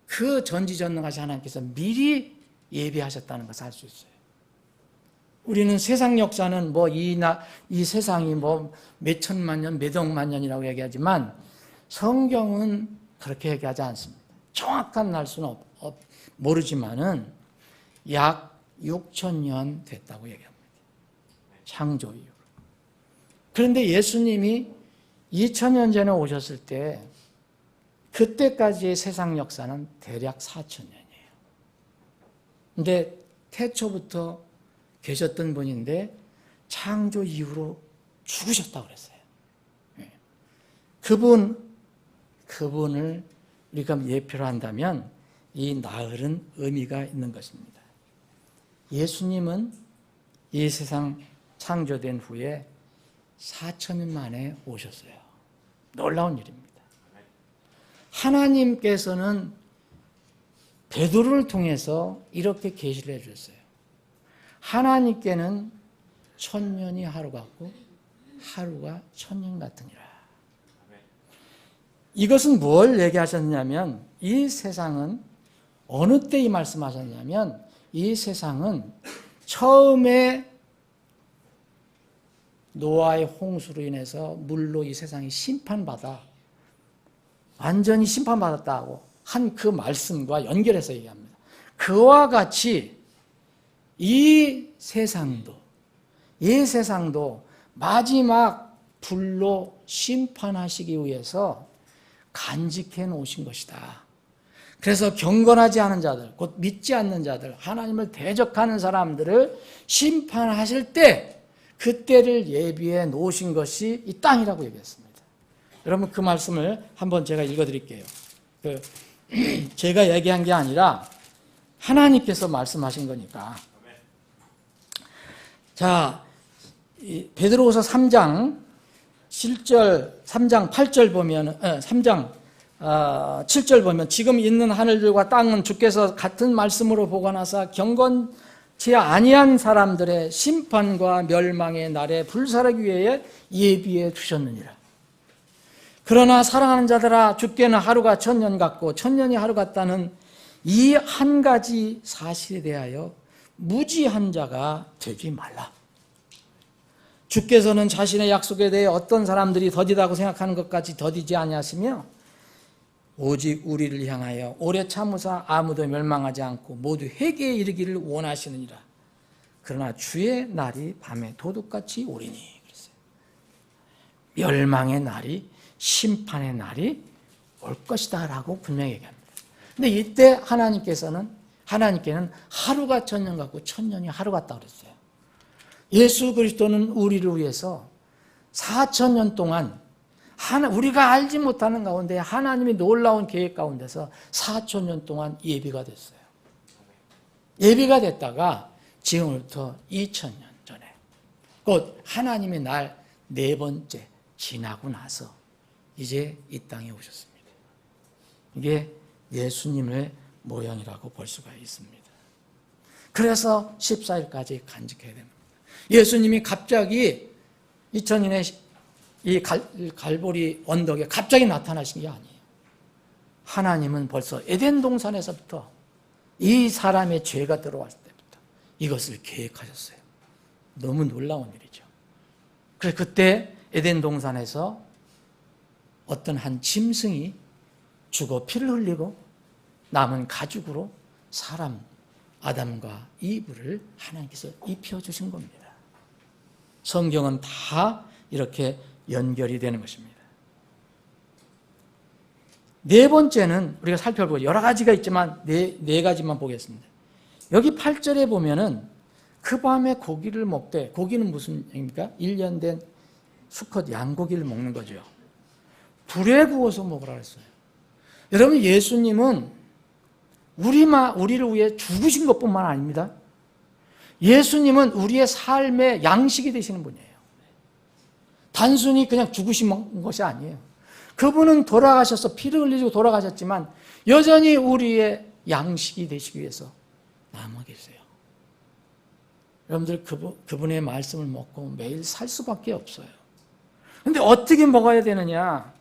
그 전지전능하신 하나님께서 미리 예비하셨다는 것을 알 수 있어요. 우리는 세상 역사는 이 세상이 몇천만 년, 몇억만 년이라고 얘기하지만 성경은 그렇게 얘기하지 않습니다. 정확한 날수는 모르지만은 약 6,000년 됐다고 얘기합니다. 창조 이후로. 그런데 예수님이 2,000년 전에 오셨을 때 그때까지의 세상 역사는 대략 4,000년이에요. 근데 태초부터 계셨던 분인데 창조 이후로 죽으셨다고 그랬어요. 그분을 우리가 예표로 한다면 이 나흘은 의미가 있는 것입니다. 예수님은 이 세상 창조된 후에 4,000년 만에 오셨어요. 놀라운 일입니다. 하나님께서는 베드로를 통해서 이렇게 계시를 해주셨어요. 하나님께는 1,000년이 하루 같고 하루가 1,000년 같으니라. 이것은 뭘 얘기하셨냐면 이 세상은 어느 때 이 말씀하셨냐면 이 세상은 처음에 노아의 홍수로 인해서 물로 이 세상이 심판받아 완전히 심판받았다고 한 그 말씀과 연결해서 얘기합니다. 그와 같이 이 세상도 마지막 불로 심판하시기 위해서 간직해 놓으신 것이다. 그래서 경건하지 않은 자들, 곧 믿지 않는 자들, 하나님을 대적하는 사람들을 심판하실 때 그때를 예비해 놓으신 것이 이 땅이라고 얘기했습니다. 여러분 그 말씀을 한번 제가 읽어드릴게요. 제가 얘기한 게 아니라 하나님께서 말씀하신 거니까. 자, 베드로후서 3장 8절 보면 3장 7절 보면 지금 있는 하늘들과 땅은 주께서 같은 말씀으로 보관하사 경건치 아니한 사람들의 심판과 멸망의 날에 불사르기 위해 예비해 두셨느니라. 그러나 사랑하는 자들아 주께는 하루가 1,000년 같고 1,000년이 하루 같다는 이 한 가지 사실에 대하여 무지한 자가 되지 말라. 주께서는 자신의 약속에 대해 어떤 사람들이 더디다고 생각하는 것까지 더디지 아니하시며 오직 우리를 향하여 오래 참으사 아무도 멸망하지 않고 모두 회개에 이르기를 원하시느니라. 그러나 주의 날이 밤에 도둑같이 오리니. 그랬어요. 멸망의 날이, 심판의 날이 올 것이다 라고 분명히 얘기합니다. 근데 이때 하나님께는 하루가 천년 같고 천년이 하루 같다 그랬어요. 예수 그리스도는 우리를 위해서 4,000년 동안 우리가 알지 못하는 가운데 하나님이 놀라운 계획 가운데서 4,000년 동안 예비가 됐어요. 예비가 됐다가 지금부터 2,000년 전에 곧 하나님의 날 4번째 지나고 나서 이제 이 땅에 오셨습니다. 이게 예수님의 모양이라고 볼 수가 있습니다. 그래서 14일까지 간직해야 됩니다. 예수님이 갑자기 2000년에 이 갈보리 언덕에 갑자기 나타나신 게 아니에요. 하나님은 벌써 에덴 동산에서부터 이 사람의 죄가 들어왔을 때부터 이것을 계획하셨어요. 너무 놀라운 일이죠. 그래서 그때 에덴 동산에서 어떤 한 짐승이 죽어 피를 흘리고 남은 가죽으로 사람 아담과 이브를 하나님께서 입혀주신 겁니다. 성경은 다 이렇게 연결이 되는 것입니다. 네 번째는 우리가 살펴보고 여러 가지가 있지만 네 가지만 보겠습니다. 여기 8절에 보면은 그 밤에 고기를 먹되, 고기는 무슨 얘기입니까? 1년 된 수컷 양고기를 먹는 거죠. 불에 구워서 먹으라 했어요. 여러분, 예수님은 우리를 위해 죽으신 것뿐만 아닙니다. 예수님은 우리의 삶의 양식이 되시는 분이에요. 단순히 그냥 죽으신 것이 아니에요. 그분은 돌아가셔서 피를 흘리고 돌아가셨지만 여전히 우리의 양식이 되시기 위해서 남아 계세요. 여러분들 그분의 말씀을 먹고 매일 살 수밖에 없어요. 그런데 어떻게 먹어야 되느냐?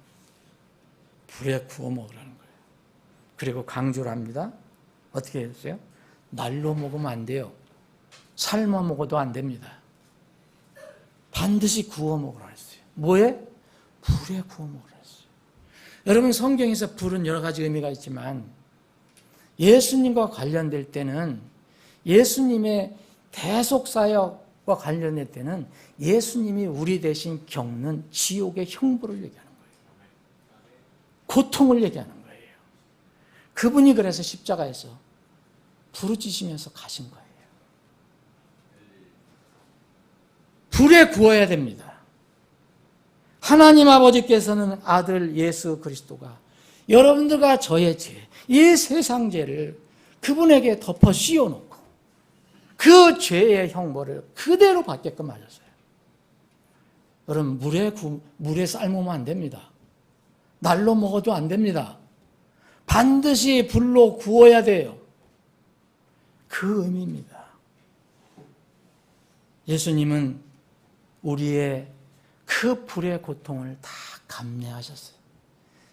불에 구워 먹으라는 거예요. 그리고 강조를 합니다. 어떻게 했어요? 날로 먹으면 안 돼요. 삶아 먹어도 안 됩니다. 반드시 구워 먹으라 했어요. 뭐에? 불에 구워 먹으라 했어요. 여러분, 성경에서 불은 여러 가지 의미가 있지만 예수님과 관련될 때는, 예수님의 대속사역과 관련될 때는 예수님이 우리 대신 겪는 지옥의 형벌을 얘기하는 거예요. 고통을 얘기하는 거예요. 그분이 그래서 십자가에서 부르짖으면서 가신 거예요. 불에 구워야 됩니다. 하나님 아버지께서는 아들 예수 그리스도가 여러분들과 저의 죄, 이 세상 죄를 그분에게 덮어 씌워놓고 그 죄의 형벌을 그대로 받게끔 하셨어요. 여러분, 물에 삶으면 안 됩니다. 날로 먹어도 안 됩니다. 반드시 불로 구워야 돼요. 그 의미입니다. 예수님은 우리의 그 불의 고통을 다 감내하셨어요.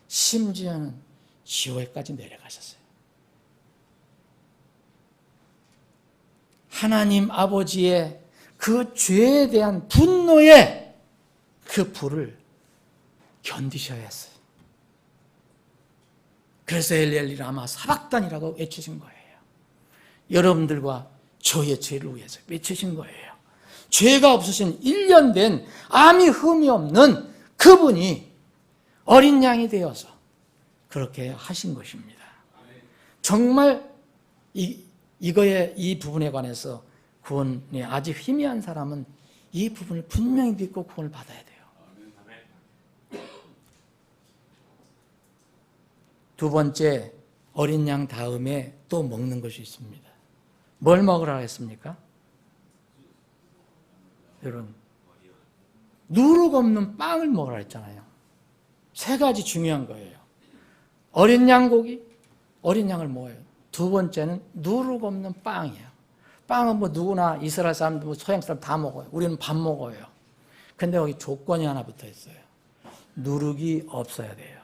심지어는 지옥에까지 내려가셨어요. 하나님 아버지의 그 죄에 대한 분노의 그 불을 견디셔야 했어요. 그래서 엘리엘리 라마 사박단이라고 외치신 거예요. 여러분들과 저의 죄를 위해서 외치신 거예요. 죄가 없으신 1년 된 아무 흠이 없는 그분이 어린 양이 되어서 그렇게 하신 것입니다. 정말 이 부분에 관해서 구원이 아직 희미한 사람은 이 부분을 분명히 믿고 구원을 받아야 돼요. 두 번째, 어린 양 다음에 또 먹는 것이 있습니다. 뭘 먹으라 했습니까? 여러분, 누룩 없는 빵을 먹으라 했잖아요. 세 가지 중요한 거예요. 어린 양 고기, 어린 양을 먹어요. 두 번째는 누룩 없는 빵이에요. 빵은 뭐 누구나 이스라엘 사람들, 서양 사람 다 먹어요. 우리는 밥 먹어요. 근데 여기 조건이 하나 붙어 있어요. 누룩이 없어야 돼요.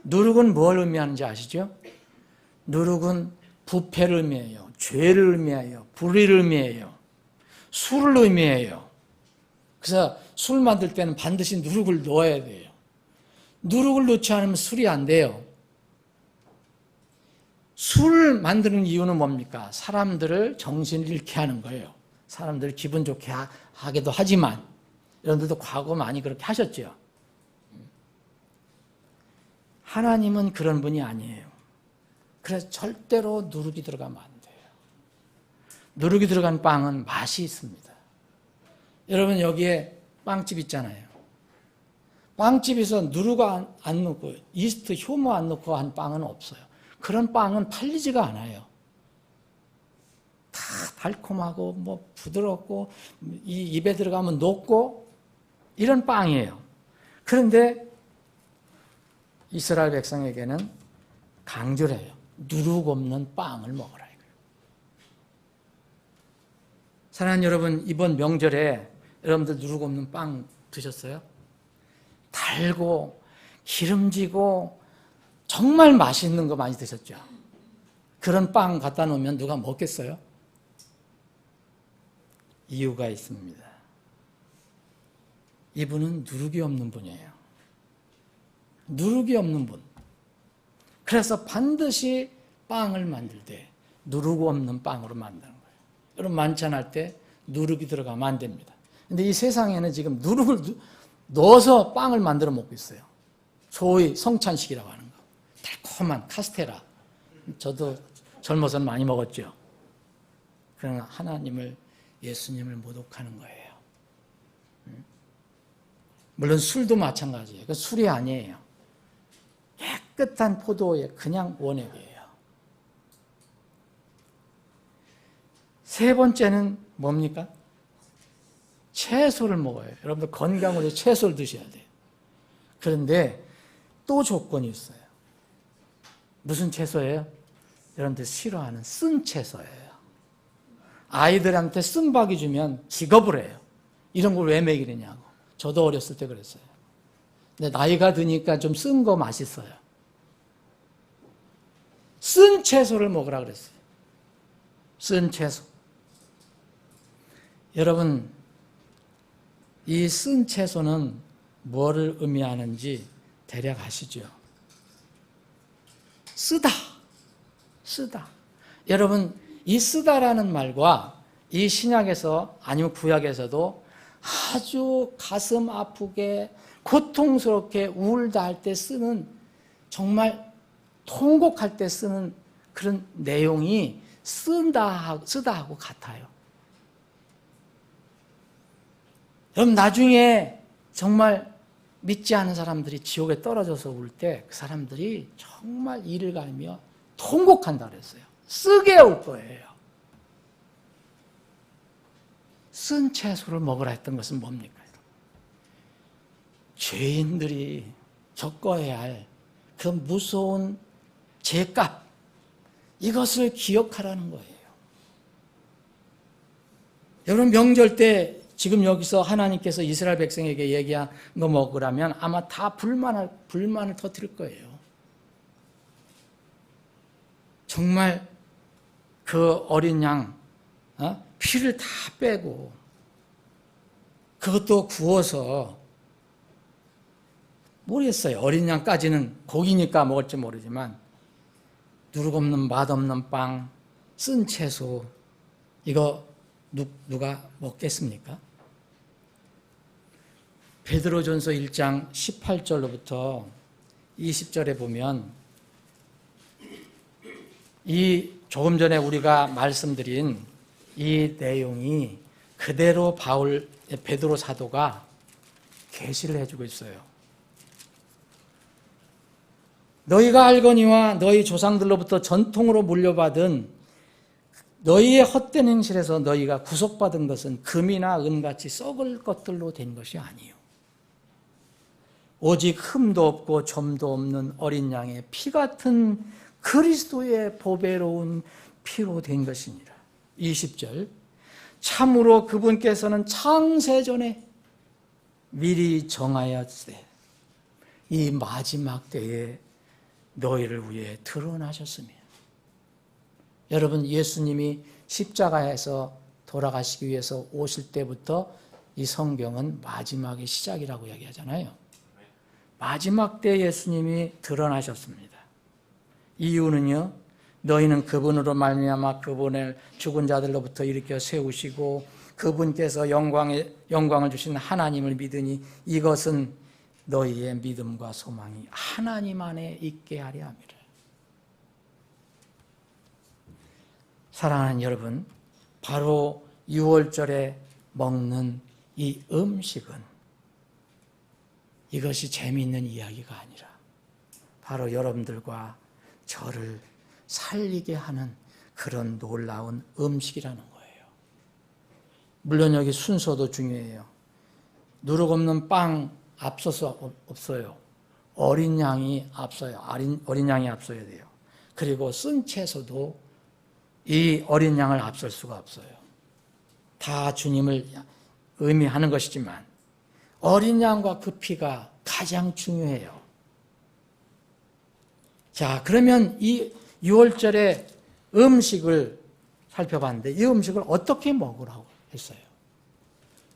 누룩은 뭘 의미하는지 아시죠? 누룩은 부패를 의미해요. 죄를 의미해요. 불의를 의미해요. 술을 의미해요. 그래서 술 만들 때는 반드시 누룩을 넣어야 돼요. 누룩을 넣지 않으면 술이 안 돼요. 술을 만드는 이유는 뭡니까? 사람들을 정신을 잃게 하는 거예요. 사람들을 기분 좋게 하기도 하지만 여러분들도 과거 많이 그렇게 하셨죠. 하나님은 그런 분이 아니에요. 그래서 절대로 누룩이 들어가면 안 돼요. 누룩이 들어간 빵은 맛이 있습니다. 여러분 여기에 빵집 있잖아요. 빵집에서 누룩 안 넣고 이스트, 효모 안 넣고 한 빵은 없어요. 그런 빵은 팔리지가 않아요. 다 달콤하고 뭐 부드럽고 이 입에 들어가면 녹고 이런 빵이에요. 그런데 이스라엘 백성에게는 강조를 해요. 누룩 없는 빵을 먹어라 이거예요. 사랑하는 여러분, 이번 명절에 여러분들 누룩 없는 빵 드셨어요? 달고 기름지고 정말 맛있는 거 많이 드셨죠? 그런 빵 갖다 놓으면 누가 먹겠어요? 이유가 있습니다. 이분은 누룩이 없는 분이에요. 누룩이 없는 분. 그래서 반드시 빵을 만들 때 누룩 없는 빵으로 만드는 거예요. 여러분 만찬할 때 누룩이 들어가면 안 됩니다. 근데 이 세상에는 지금 누룩을 넣어서 빵을 만들어 먹고 있어요. 소위 성찬식이라고 하는 거. 달콤한 카스테라. 저도 젊어서는 많이 먹었죠. 그러나 하나님을, 예수님을 모독하는 거예요. 물론 술도 마찬가지예요. 그 술이 아니에요. 깨끗한 포도의 그냥 원액이에요. 세 번째는 뭡니까? 채소를 먹어요. 여러분들 건강으로 채소를 드셔야 돼요. 그런데 또 조건이 있어요. 무슨 채소예요? 여러분들 싫어하는 쓴 채소예요. 아이들한테 쓴박이 주면 기겁을 해요. 이런 걸 왜 먹이느냐고. 저도 어렸을 때 그랬어요. 근데 나이가 드니까 좀 쓴 거 맛있어요. 쓴 채소를 먹으라 그랬어요. 쓴 채소. 여러분, 이 쓴 채소는 뭐를 의미하는지 대략 아시죠? 쓰다. 쓰다. 여러분, 이 쓰다라는 말과 이 신약에서 아니면 구약에서도 아주 가슴 아프게 고통스럽게 울다 할 때 쓰는, 정말 통곡할 때 쓰는 그런 내용이 쓰다하고 같아요. 여러분 나중에 정말 믿지 않은 사람들이 지옥에 떨어져서 울 때 그 사람들이 정말 이를 갈며 통곡한다 그랬어요. 쓰게 울 거예요. 쓴 채소를 먹으라 했던 것은 뭡니까? 죄인들이 겪어야 할 그 무서운 죄값, 이것을 기억하라는 거예요. 여러분 명절 때 지금 여기서 하나님께서 이스라엘 백성에게 얘기한 거 먹으라면 아마 다 불만을 터뜨릴 거예요. 정말 그 어린 양 피를 다 빼고 그것도 구워서, 모르겠어요. 어린 양까지는 고기니까 먹을지 모르지만 누룩 없는 맛없는 빵, 쓴 채소, 이거 누가 먹겠습니까? 베드로전서 1장 18절로부터 20절에 보면 이 조금 전에 우리가 말씀드린 이 내용이 그대로 베드로 사도가 계시를 해주고 있어요. 너희가 알거니와 너희 조상들로부터 전통으로 물려받은 너희의 헛된 행실에서 너희가 구속받은 것은 금이나 은같이 썩을 것들로 된 것이 아니요 오직 흠도 없고 점도 없는 어린 양의 피 같은 그리스도의 보배로운 피로 된 것이니라. 20절 참으로 그분께서는 창세전에 미리 정하였으되 이 마지막 때에 너희를 위해 드러나셨으며. 여러분 예수님이 십자가에서 돌아가시기 위해서 오실 때부터 이 성경은 마지막의 시작이라고 이야기하잖아요. 마지막 때 예수님이 드러나셨습니다. 이유는요, 너희는 그분으로 말미암아 그분을 죽은 자들로부터 일으켜 세우시고 그분께서 영광을 주신 하나님을 믿으니 이것은 너희의 믿음과 소망이 하나님 안에 있게 하려 함이라. 사랑하는 여러분, 바로 6월절에 먹는 이 음식은 이것이 재미있는 이야기가 아니라 바로 여러분들과 저를 살리게 하는 그런 놀라운 음식이라는 거예요. 물론 여기 순서도 중요해요. 누룩 없는 빵 앞서서 없어요. 어린 양이 앞서요. 어린 양이 앞서야 돼요. 그리고 쓴 채소도 이 어린 양을 앞설 수가 없어요. 다 주님을 의미하는 것이지만 어린 양과 그 피가 가장 중요해요. 자, 그러면 이 6월절의 음식을 살펴봤는데 이 음식을 어떻게 먹으라고 했어요?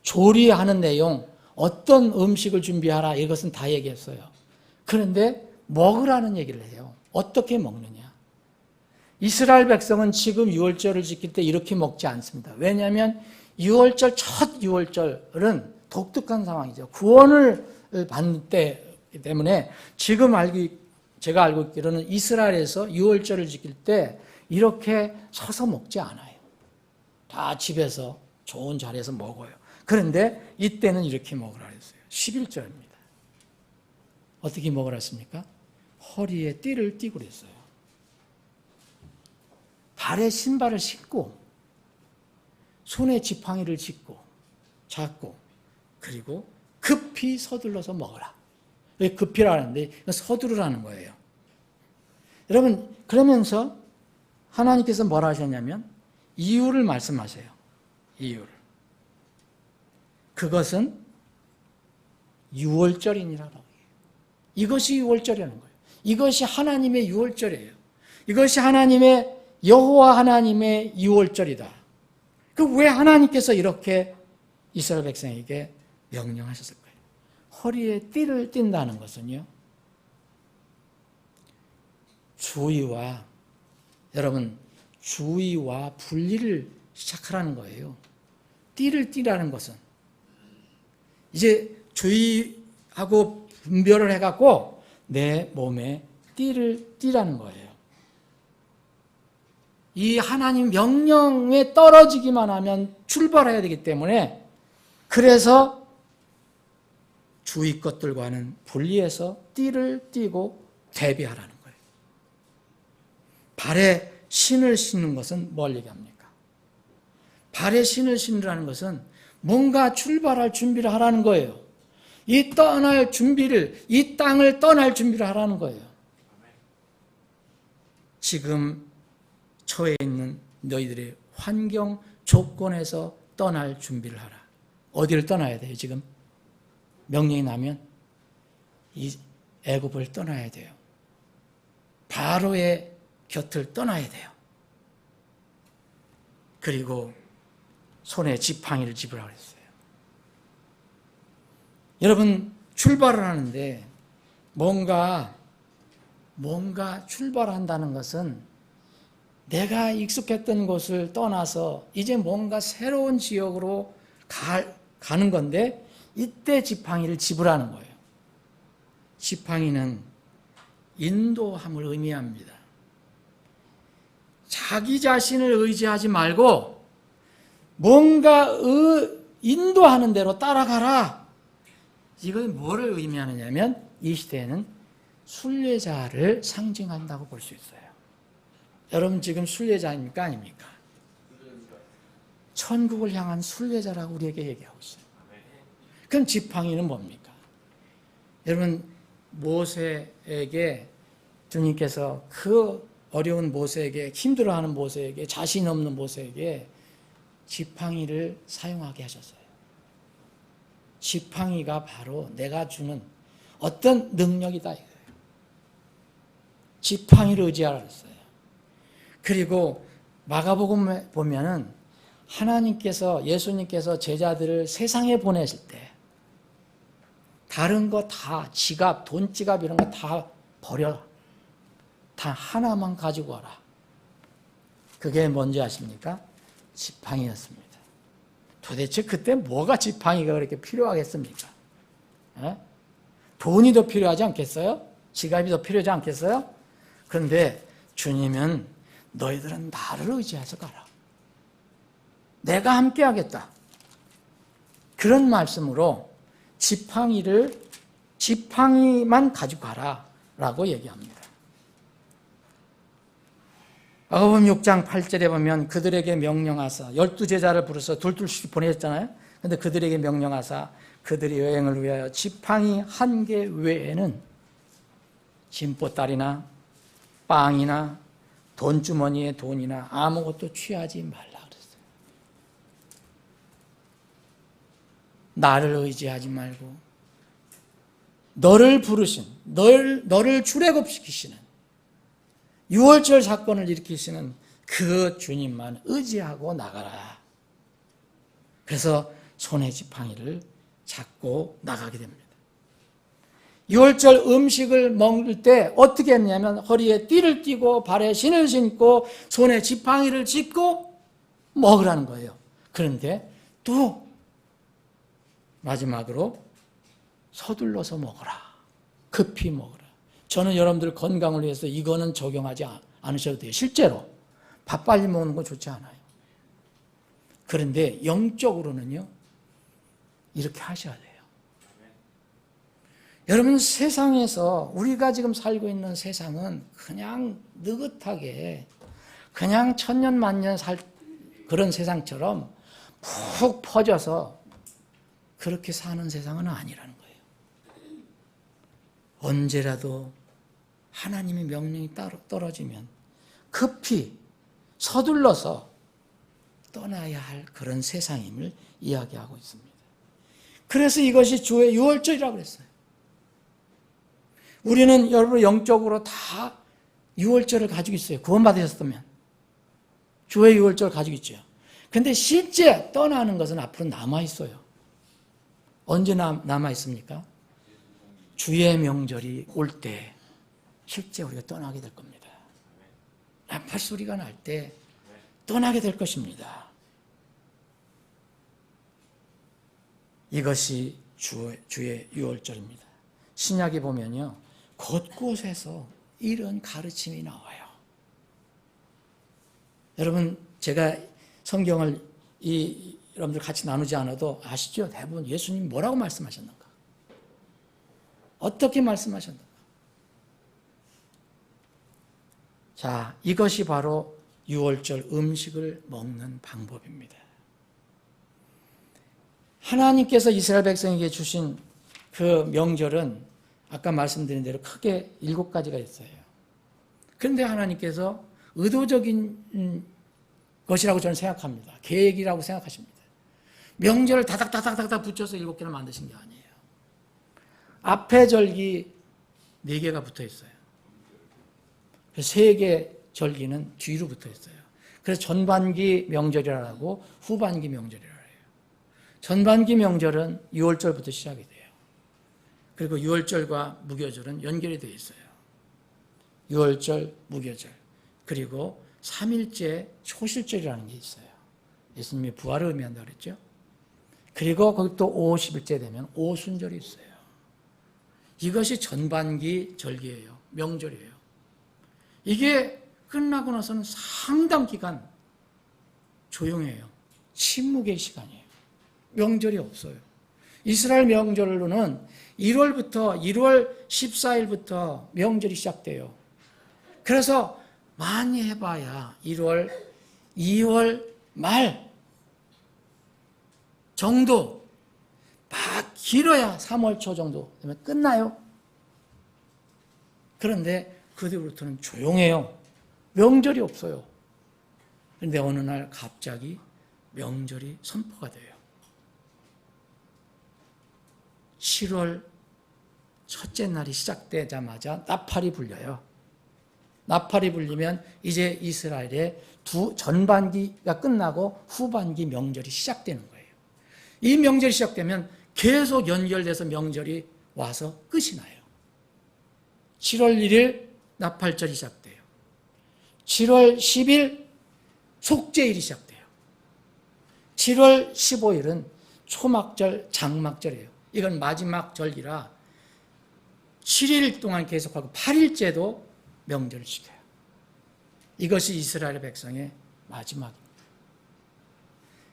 조리하는 내용, 어떤 음식을 준비하라, 이것은 다 얘기했어요. 그런데 먹으라는 얘기를 해요. 어떻게 먹느냐? 이스라엘 백성은 지금 6월절을 지킬 때 이렇게 먹지 않습니다. 왜냐하면 6월절, 첫 6월절은 독특한 상황이죠. 구원을 받는 때이기 때문에 지금 제가 알고 있기로는 이스라엘에서 6월절을 지킬 때 이렇게 서서 먹지 않아요. 다 집에서 좋은 자리에서 먹어요. 그런데 이때는 이렇게 먹으라 그랬어요. 11절입니다. 어떻게 먹으라 했습니까? 허리에 띠를 띠고 그랬어요. 발에 신발을 신고 손에 지팡이를 잡고 그리고 급히 서둘러서 먹어라. 왜 급히라 하는데 서두르라는 거예요. 여러분, 그러면서 하나님께서 뭐라 하셨냐면 이유를 말씀하세요. 이유를. 그것은 6월절이니라라고 해요. 이것이 6월절이라는 거예요. 이것이 하나님의 6월절이에요. 이것이 하나님의 여호와 하나님의 6월절이다. 그 왜 하나님께서 이렇게 이스라엘 백성에게 명령하셨을까요? 허리에 띠를 띈다는 것은요, 주의와 분리를 시작하라는 거예요. 띠를 띠라는 것은 이제 주의하고 분별을 해갖고 내 몸에 띠를 띠라는 거예요. 이 하나님 명령에 떨어지기만 하면 출발해야 되기 때문에 그래서 주위 것들과는 분리해서 띠를 띠고 대비하라는 거예요. 발에 신을 신는 것은 뭘 얘기합니까? 발에 신을 신으라는 것은 뭔가 출발할 준비를 하라는 거예요. 이 땅을 떠날 준비를 하라는 거예요. 지금 처해 있는 너희들의 환경 조건에서 떠날 준비를 하라. 어디를 떠나야 돼요? 지금 명령이 나면 이 애굽을 떠나야 돼요. 바로의 곁을 떠나야 돼요. 그리고 손에 지팡이를 집으라고 했어요. 여러분, 출발을 하는데 뭔가 출발한다는 것은 내가 익숙했던 곳을 떠나서 이제 뭔가 새로운 지역으로 가는 건데 이때 지팡이를 집으라는 거예요. 지팡이는 인도함을 의미합니다. 자기 자신을 의지하지 말고 뭔가 인도하는 대로 따라가라. 이건 뭐를 의미하느냐면 이 시대에는 순례자를 상징한다고 볼 수 있어요. 여러분 지금 순례자입니까? 아닙니까? 천국을 향한 순례자라고 우리에게 얘기하고 있어요. 그럼 지팡이는 뭡니까? 여러분, 모세에게 주님께서 그 어려운 모세에게, 힘들어하는 모세에게, 자신 없는 모세에게 지팡이를 사용하게 하셨어요. 지팡이가 바로 내가 주는 어떤 능력이다 이거예요. 지팡이를 의지하라 그랬어요. 그리고 마가복음에 보면은 예수님께서 제자들을 세상에 보내실 때 다른 거 다 지갑, 돈지갑 이런 거 다 버려. 단 하나만 가지고 와라. 그게 뭔지 아십니까? 지팡이였습니다. 도대체 그때 뭐가 지팡이가 그렇게 필요하겠습니까? 돈이 더 필요하지 않겠어요? 지갑이 더 필요하지 않겠어요? 그런데 주님은 너희들은 나를 의지해서 가라. 내가 함께 하겠다. 그런 말씀으로 지팡이만 가지고 가라 라고 얘기합니다. 마가복음 6장 8절에 보면 그들에게 명령하사 12제자를 부르서 둘둘씩 보내셨잖아요. 그런데 그들에게 명령하사 그들이 여행을 위하여 지팡이 한 개 외에는 짐보따리나 빵이나 돈주머니에 돈이나 아무것도 취하지 말라 그랬어요. 나를 의지하지 말고 너를 부르신, 너를 출애굽시키시는, 유월절 사건을 일으키시는 그 주님만 의지하고 나가라. 그래서 손에 지팡이를 잡고 나가게 됩니다. 유월절 음식을 먹을 때 어떻게 했냐면 허리에 띠를 띠고 발에 신을 신고 손에 지팡이를 짚고 먹으라는 거예요. 그런데 또 마지막으로 서둘러서 먹어라. 급히 먹어라. 저는 여러분들 건강을 위해서 이거는 적용하지 않으셔도 돼요. 실제로 밥 빨리 먹는 건 좋지 않아요. 그런데 영적으로는요, 이렇게 하셔야 돼요. 여러분, 세상에서 우리가 지금 살고 있는 세상은 그냥 느긋하게 그냥 천년만년 살 그런 세상처럼 푹 퍼져서 그렇게 사는 세상은 아니라는 거예요. 언제라도 하나님의 명령이 떨어지면 급히 서둘러서 떠나야 할 그런 세상임을 이야기하고 있습니다. 그래서 이것이 주의 유월절이라고 그랬어요. 우리는 여러분 영적으로 다 유월절을 가지고 있어요. 구원받으셨다면 주의 유월절을 가지고 있죠. 그런데 실제 떠나는 것은 앞으로 남아있어요. 언제 남아있습니까? 주의 명절이 올 때 실제 우리가 떠나게 될 겁니다. 나팔 소리가 날 때 떠나게 될 것입니다. 이것이 주의 유월절입니다. 신약에 보면요, 곳곳에서 이런 가르침이 나와요. 여러분, 제가 성경을 여러분들 같이 나누지 않아도 아시죠? 대부분 예수님이 뭐라고 말씀하셨는가? 어떻게 말씀하셨는가? 자, 이것이 바로 유월절 음식을 먹는 방법입니다. 하나님께서 이스라엘 백성에게 주신 그 명절은 아까 말씀드린 대로 크게 7가지가 있어요. 그런데 하나님께서 의도적인 것이라고 저는 생각합니다. 계획이라고 생각하십니다. 명절을 다닥다닥다닥 붙여서 7개를 만드신 게 아니에요. 앞에 절기 4개가 붙어 있어요. 3개 절기는 뒤로 붙어 있어요. 그래서 전반기 명절이라고 후반기 명절이라고 해요. 전반기 명절은 6월절부터 시작이 돼요. 그리고 6월절과 무교절은 연결이 되어 있어요. 6월절, 무교절. 그리고 3일째 초실절이라는 게 있어요. 예수님이 부활을 의미한다고 그랬죠. 그리고 거기 또 50일째 되면 오순절이 있어요. 이것이 전반기 절기예요. 명절이에요. 이게 끝나고 나서는 상당 기간 조용해요. 침묵의 시간이에요. 명절이 없어요. 이스라엘 명절로는 1월 14일부터 명절이 시작돼요. 그래서 많이 해봐야 2월 말 정도, 막 길어야 3월 초 정도 되면 끝나요. 그런데 그 뒤부터는 조용해요. 명절이 없어요. 그런데 어느 날 갑자기 명절이 선포가 돼요. 7월 첫째 날이 시작되자마자 나팔이 불려요. 나팔이 불리면 이제 이스라엘의 전반기가 끝나고 후반기 명절이 시작되는 거예요. 이 명절이 시작되면 계속 연결돼서 명절이 와서 끝이 나요. 7월 1일 나팔절이 시작돼요. 7월 10일 속죄일이 시작돼요. 7월 15일은 초막절, 장막절이에요. 이건 마지막 절기라 7일 동안 계속하고 8일째도 명절을 지켜요. 이것이 이스라엘 백성의 마지막입니다.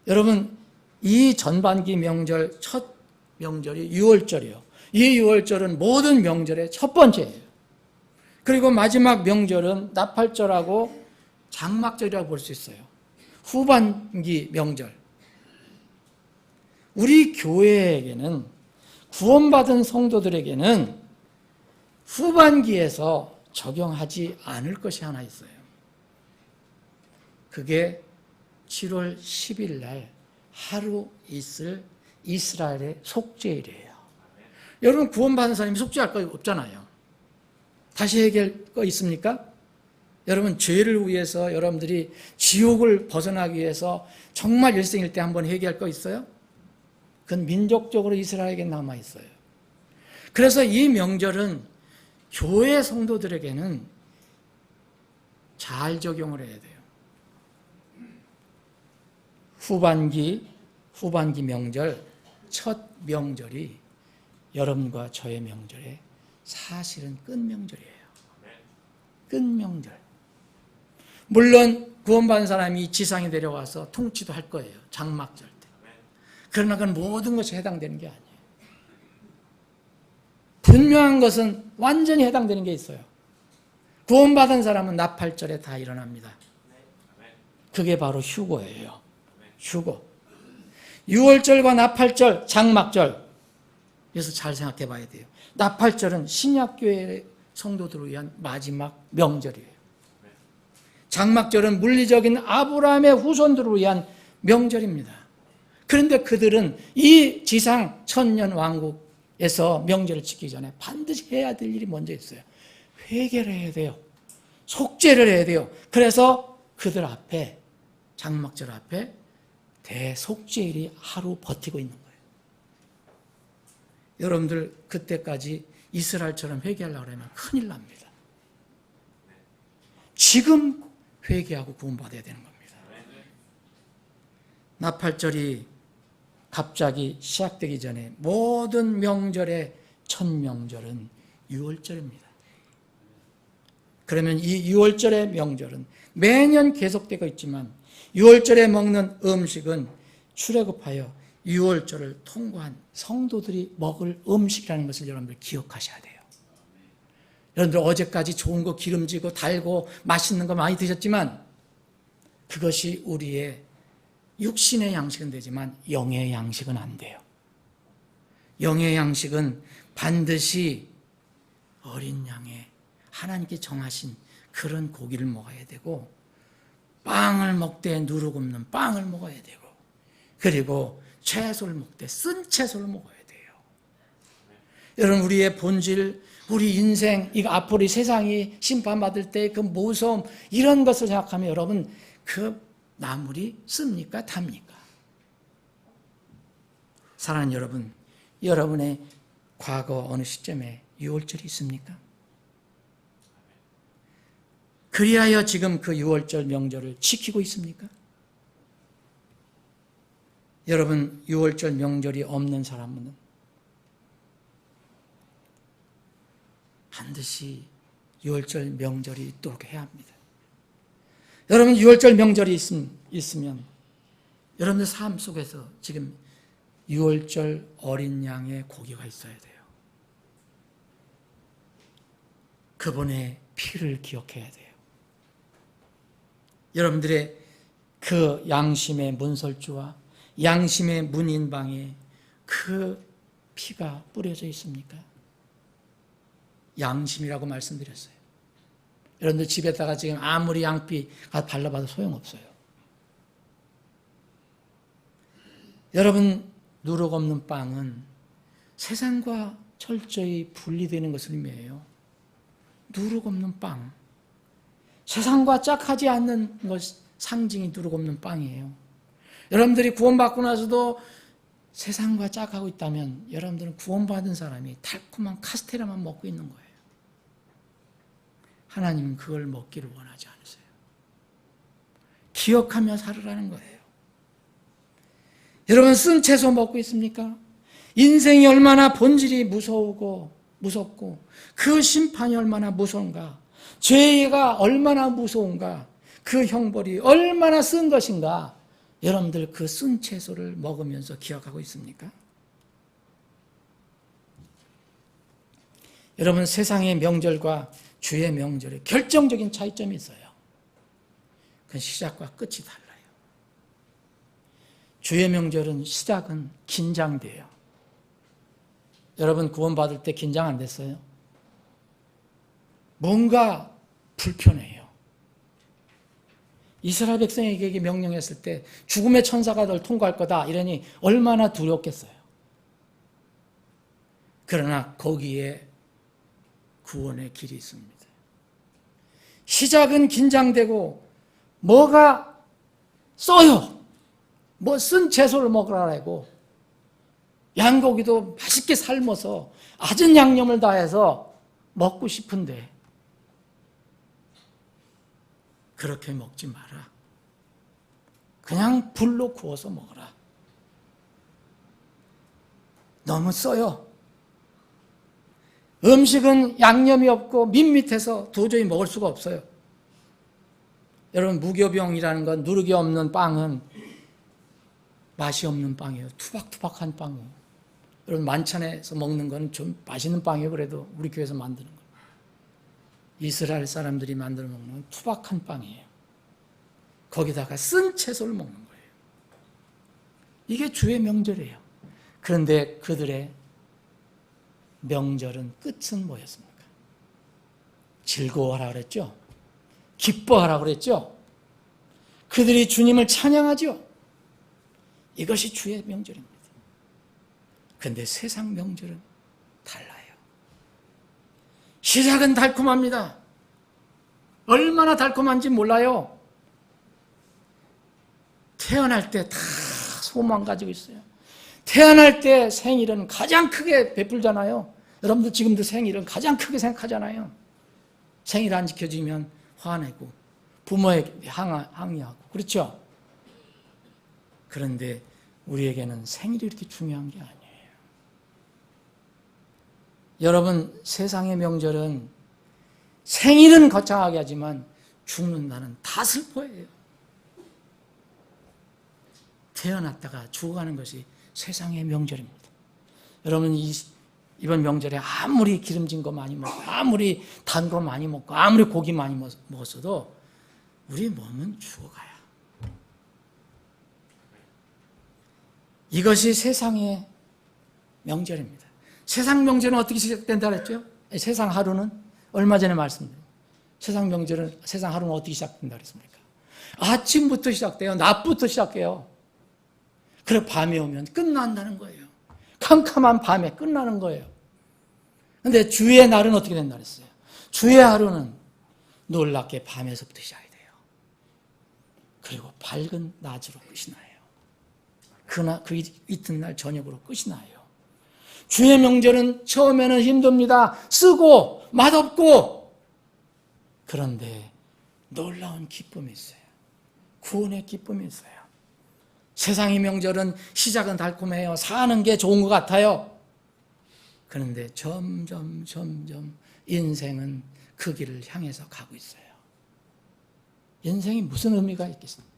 여러분, 이 전반기 명절 첫 명절이 유월절이에요. 이 유월절은 모든 명절의 첫 번째예요. 그리고 마지막 명절은 나팔절하고 장막절이라고 볼 수 있어요. 후반기 명절. 우리 교회에게는, 구원받은 성도들에게는 후반기에서 적용하지 않을 것이 하나 있어요. 그게 7월 10일 날 하루 있을 이스라엘의 속죄일이에요. 여러분, 구원받은 사람이 속죄할 거 없잖아요. 다시 얘기할 거 있습니까? 여러분, 죄를 위해서 여러분들이 지옥을 벗어나기 위해서 정말 일생일 때 한번 회개할 거 있어요? 그건 민족적으로 이스라엘에게 남아있어요. 그래서 이 명절은 교회 성도들에게는 잘 적용을 해야 돼요. 후반기 명절, 첫 명절이 여러분과 저의 명절에 사실은 끝 명절이에요. 끝 명절. 물론 구원받은 사람이 지상에 내려와서 통치도 할 거예요. 장막절 때. 그러나 그건 모든 것이 해당되는 게 아니에요. 분명한 것은 완전히 해당되는 게 있어요. 구원받은 사람은 나팔절에 다 일어납니다. 그게 바로 휴거예요. 휴거. 유월절과 나팔절, 장막절. 그래서 잘 생각해 봐야 돼요. 나팔절은 신약교회 성도들을 위한 마지막 명절이에요. 장막절은 물리적인 아브라함의 후손들을 위한 명절입니다. 그런데 그들은 이 지상 천년 왕국에서 명절을 지키기 전에 반드시 해야 될 일이 먼저 있어요. 회개를 해야 돼요. 속죄를 해야 돼요. 그래서 그들 앞에, 장막절 앞에 대속죄일이 하루 버티고 있는 거예요. 여러분들 그때까지 이스라엘처럼 회개하려고 그러면 큰일 납니다. 지금 회개하고 구원받아야 되는 겁니다. 나팔절이 갑자기 시작되기 전에 모든 명절의 첫 명절은 유월절입니다. 그러면 이 유월절의 명절은 매년 계속되고 있지만 유월절에 먹는 음식은 출애굽하여 유월절을 통과한 성도들이 먹을 음식이라는 것을 여러분들 기억하셔야 돼요. 여러분들 어제까지 좋은 거 기름지고 달고 맛있는 거 많이 드셨지만 그것이 우리의 육신의 양식은 되지만 영의 양식은 안 돼요. 영의 양식은 반드시 어린 양의 하나님께 정하신 그런 고기를 먹어야 되고 빵을 먹되 누룩없는 빵을 먹어야 되고 그리고 채소를 먹되 쓴 채소를 먹어야 돼요. 여러분 우리의 본질, 우리 인생, 이거 앞으로 이 세상이 심판받을 때 그 무서움 이런 것을 생각하면 여러분 그 나물이 씁니까? 답니까? 사랑하는 여러분, 여러분의 과거 어느 시점에 유월절이 있습니까? 그리하여 지금 그 유월절 명절을 지키고 있습니까? 여러분 유월절 명절이 없는 사람은 반드시 유월절 명절이 있도록 해야 합니다. 여러분 유월절 명절이 있으면 여러분들 삶 속에서 지금 유월절 어린 양의 고기가 있어야 돼요. 그분의 피를 기억해야 돼요. 여러분들의 그 양심의 문설주와 양심의 문인방에 그 피가 뿌려져 있습니까? 양심이라고 말씀드렸어요. 여러분들 집에다가 지금 아무리 양피 발라봐도 소용없어요. 여러분 누룩 없는 빵은 세상과 철저히 분리되는 것을 의미해요. 누룩 없는 빵. 세상과 짝하지 않는 것 상징이 누룩 없는 빵이에요. 여러분들이 구원받고 나서도 세상과 짝하고 있다면 여러분들은 구원받은 사람이 달콤한 카스테라만 먹고 있는 거예요. 하나님은 그걸 먹기를 원하지 않으세요. 기억하며 살으라는 거예요. 여러분 쓴 채소 먹고 있습니까? 인생이 얼마나 본질이 무서우고 무섭고 그 심판이 얼마나 무서운가, 죄가 얼마나 무서운가, 그 형벌이 얼마나 쓴 것인가, 여러분들 그 쓴 채소를 먹으면서 기억하고 있습니까? 여러분, 세상의 명절과 주의 명절에 결정적인 차이점이 있어요. 그건 시작과 끝이 달라요. 주의 명절은 시작은 긴장돼요. 여러분 구원받을 때 긴장 안 됐어요? 뭔가 불편해요. 이스라엘 백성에게 명령했을 때 죽음의 천사가 널 통과할 거다 이러니 얼마나 두렵겠어요. 그러나 거기에 구원의 길이 있습니다. 시작은 긴장되고 뭐가 써요. 뭐 쓴 채소를 먹으라고, 양고기도 맛있게 삶아서 아진 양념을 다해서 먹고 싶은데 그렇게 먹지 마라. 그냥 불로 구워서 먹어라. 너무 써요. 음식은 양념이 없고 밋밋해서 도저히 먹을 수가 없어요. 여러분, 무교병이라는 건, 누룩이 없는 빵은 맛이 없는 빵이에요. 투박투박한 빵이에요. 여러분, 만찬에서 먹는 건 좀 맛있는 빵이에요. 그래도 우리 교회에서 만드는 거. 이스라엘 사람들이 만들어 먹는 건 투박한 빵이에요. 거기다가 쓴 채소를 먹는 거예요. 이게 주의 명절이에요. 그런데 그들의 명절은 끝은 뭐였습니까? 즐거워하라 그랬죠? 기뻐하라 그랬죠? 그들이 주님을 찬양하죠? 이것이 주의 명절입니다. 그런데 세상 명절은 달라요. 시작은 달콤합니다. 얼마나 달콤한지 몰라요. 태어날 때 다 소망 가지고 있어요. 태어날 때 생일은 가장 크게 베풀잖아요. 여러분들 지금도 생일은 가장 크게 생각하잖아요. 생일 안 지켜지면 화내고 부모에게 항의하고, 그렇죠? 그런데 우리에게는 생일이 이렇게 중요한 게 아니에요. 여러분, 세상의 명절은 생일은 거창하게 하지만 죽는 날은 다 슬퍼해요. 태어났다가 죽어가는 것이 세상의 명절입니다. 여러분, 이번 명절에 아무리 기름진 거 많이 먹고, 아무리 단 거 많이 먹고, 아무리 고기 많이 먹었어도 우리 몸은 죽어가요. 이것이 세상의 명절입니다. 세상 명절은 어떻게 시작된다 그랬죠? 세상 하루는 얼마 전에 말씀드렸죠. 세상 명절은, 세상 하루는 어떻게 시작된다 그랬습니까? 아침부터 시작돼요. 낮부터 시작해요. 그래, 밤이 오면 끝난다는 거예요. 캄캄한 밤에 끝나는 거예요. 그런데 주의 날은 어떻게 된다 그랬어요? 주의 하루는 놀랍게 밤에서부터 시작이 돼요. 그리고 밝은 낮으로 끝이 나요. 그 이튿날 저녁으로 끝이 나요. 주의 명절은 처음에는 힘듭니다. 쓰고 맛없고. 그런데 놀라운 기쁨이 있어요. 구원의 기쁨이 있어요. 세상의 명절은 시작은 달콤해요. 사는 게 좋은 것 같아요. 그런데 점점 인생은 그 길을 향해서 가고 있어요. 인생이 무슨 의미가 있겠습니까?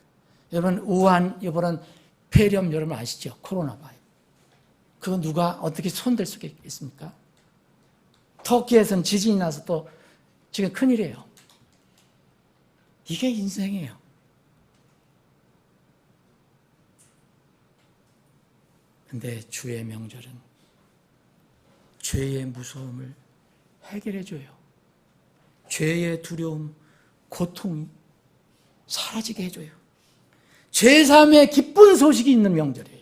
여러분, 우한 이번은 폐렴 여러분 아시죠? 코로나 바이러스. 그거 누가 어떻게 손댈 수 있습니까? 터키에서는 지진이 나서 또 지금 큰일이에요. 이게 인생이에요. 근데 주의 명절은 죄의 무서움을 해결해줘요. 죄의 두려움, 고통이 사라지게 해줘요. 죄사함의 기쁜 소식이 있는 명절이에요.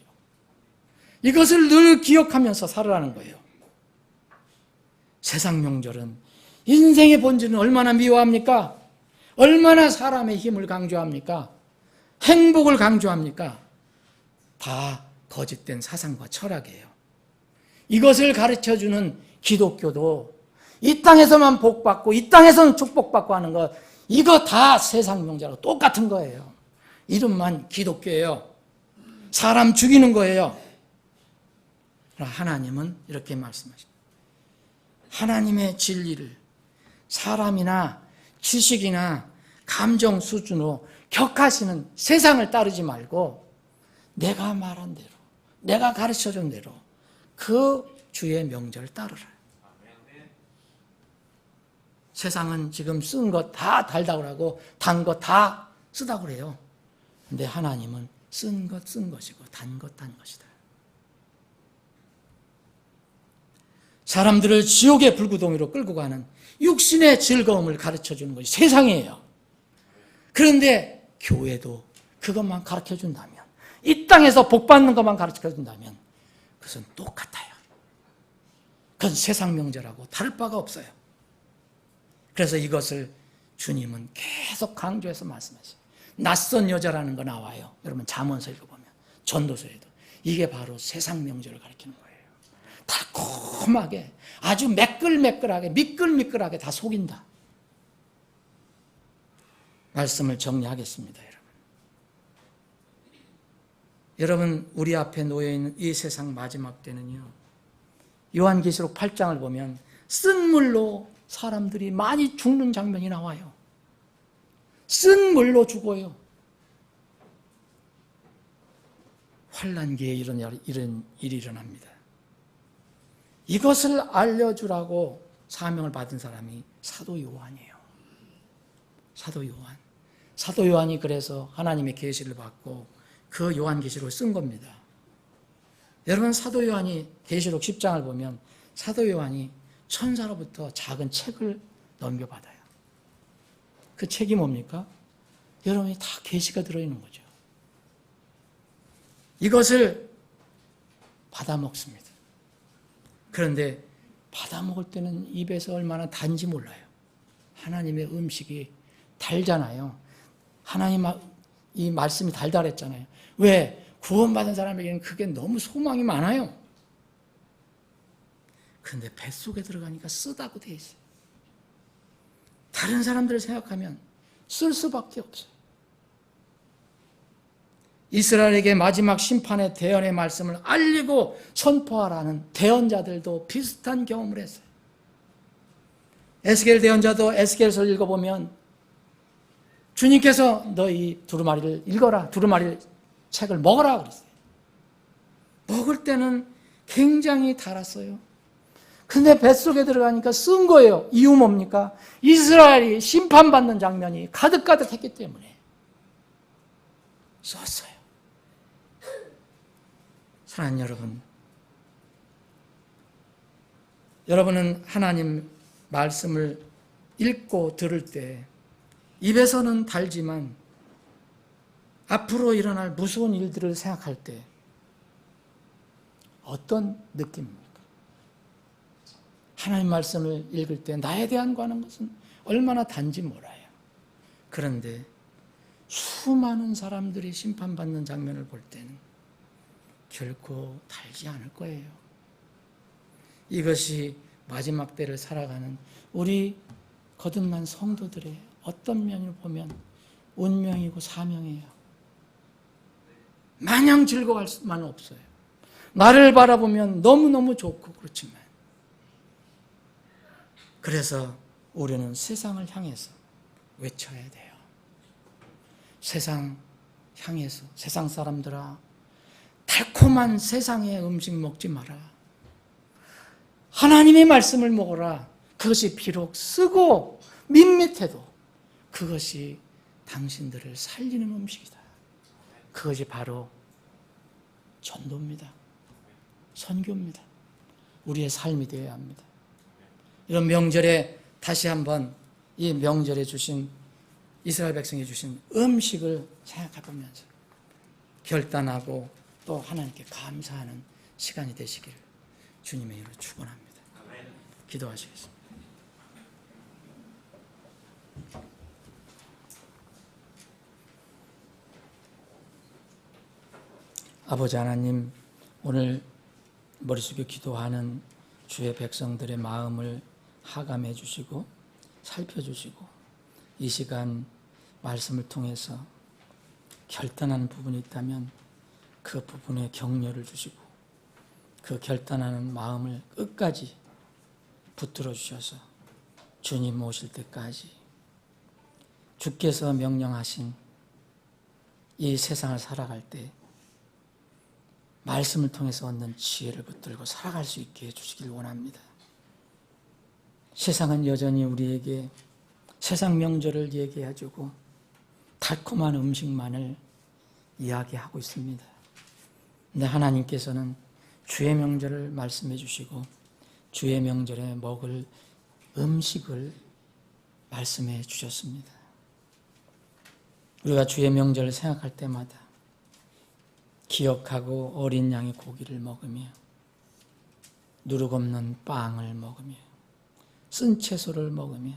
이것을 늘 기억하면서 살아라는 거예요. 세상 명절은 인생의 본질은 얼마나 미워합니까? 얼마나 사람의 힘을 강조합니까? 행복을 강조합니까? 다 거짓된 사상과 철학이에요. 이것을 가르쳐주는 기독교도 이 땅에서만 복받고 이 땅에서는 축복받고 하는 것, 이거 다 세상 명절하고 똑같은 거예요. 이름만 기독교예요. 사람 죽이는 거예요. 하나님은 이렇게 말씀하십니다. 하나님의 진리를 사람이나 지식이나 감정 수준으로 격하시는 세상을 따르지 말고 내가 말한 대로, 내가 가르쳐준 대로 그 주의 명절을 따르라. 세상은 지금 쓴 것 다 달다고 하고 단 것 다 쓰다고 그래요. 근데 하나님은 쓴 것이고 단 것이다. 사람들을 지옥의 불구덩이로 끌고 가는 육신의 즐거움을 가르쳐주는 것이 세상이에요. 그런데 교회도 그것만 가르쳐준다면, 이 땅에서 복받는 것만 가르쳐준다면 그것은 똑같아요. 그건 세상 명절하고 다를 바가 없어요. 그래서 이것을 주님은 계속 강조해서 말씀하세요. 낯선 여자라는 거 나와요. 여러분 잠언서 읽어보면, 전도서에도. 이게 바로 세상 명절을 가리키는 거예요. 달콤하게, 아주 매끌매끌하게, 미끌미끌하게 다 속인다. 말씀을 정리하겠습니다, 여러분. 여러분, 우리 앞에 놓여있는 이 세상 마지막 때는요, 요한계시록 8장을 보면 쓴 물로 사람들이 많이 죽는 장면이 나와요. 쓴 물로 죽어요. 환란기에 이런 일이 일어납니다. 이것을 알려주라고 사명을 받은 사람이 사도 요한이에요. 사도 요한. 사도 요한이 그래서 하나님의 계시를 받고 그 요한계시록을 쓴 겁니다. 여러분, 사도 요한이 계시록 10장을 보면 사도 요한이 천사로부터 작은 책을 넘겨받아요. 그 책이 뭡니까? 여러분이 다 계시가 들어있는 거죠. 이것을 받아먹습니다. 그런데 받아먹을 때는 입에서 얼마나 단지 몰라요. 하나님의 음식이 달잖아요. 하나님 이 말씀이 달달했잖아요. 왜? 구원받은 사람에게는 그게 너무 소망이 많아요. 그런데 뱃속에 들어가니까 쓰다고 돼 있어요. 다른 사람들을 생각하면 쓸 수밖에 없어요. 이스라엘에게 마지막 심판의 대언의 말씀을 알리고 선포하라는 대언자들도 비슷한 경험을 했어요. 에스겔 대언자도 에스겔서를 읽어보면 주님께서 너희 두루마리를 읽어라, 두루마리 책을 먹어라 그랬어요. 먹을 때는 굉장히 달았어요. 근데 뱃속에 들어가니까 쓴 거예요. 이유 뭡니까? 이스라엘이 심판받는 장면이 가득가득했기 때문에 썼어요. 사랑하는 여러분, 여러분은 하나님 말씀을 읽고 들을 때 입에서는 달지만 앞으로 일어날 무서운 일들을 생각할 때 어떤 느낌입니까? 하나님 말씀을 읽을 때 나에 대한 거하는 것은 얼마나 단지 몰라요. 그런데 수많은 사람들이 심판받는 장면을 볼 때는 결코 달지 않을 거예요. 이것이 마지막 때를 살아가는 우리 거듭난 성도들의 어떤 면을 보면 운명이고 사명이에요. 마냥 즐거워할 수만 없어요. 나를 바라보면 너무너무 좋고 그렇지만, 그래서 우리는 세상을 향해서 외쳐야 돼요. 세상 향해서, 세상 사람들아, 달콤한 세상의 음식 먹지 마라. 하나님의 말씀을 먹어라. 그것이 비록 쓰고 밋밋해도 그것이 당신들을 살리는 음식이다. 그것이 바로 전도입니다. 선교입니다. 우리의 삶이 되어야 합니다. 이런 명절에 다시 한번 이 명절에 주신, 이스라엘 백성이 주신 음식을 생각해 보면서 결단하고 또 하나님께 감사하는 시간이 되시기를 주님의 이름으로 축원합니다. 기도하시겠습니다. 아버지 하나님, 오늘 머릿속에 기도하는 주의 백성들의 마음을 하감해 주시고 살펴주시고 이 시간 말씀을 통해서 결단하는 부분이 있다면 그 부분에 격려를 주시고 그 결단하는 마음을 끝까지 붙들어 주셔서 주님 오실 때까지 주께서 명령하신 이 세상을 살아갈 때 말씀을 통해서 얻는 지혜를 붙들고 살아갈 수 있게 해주시길 원합니다. 세상은 여전히 우리에게 세상 명절을 얘기해주고 달콤한 음식만을 이야기하고 있습니다. 근데 하나님께서는 주의 명절을 말씀해 주시고 주의 명절에 먹을 음식을 말씀해 주셨습니다. 우리가 주의 명절을 생각할 때마다 기억하고 어린 양의 고기를 먹으며 누룩 없는 빵을 먹으며 쓴 채소를 먹으며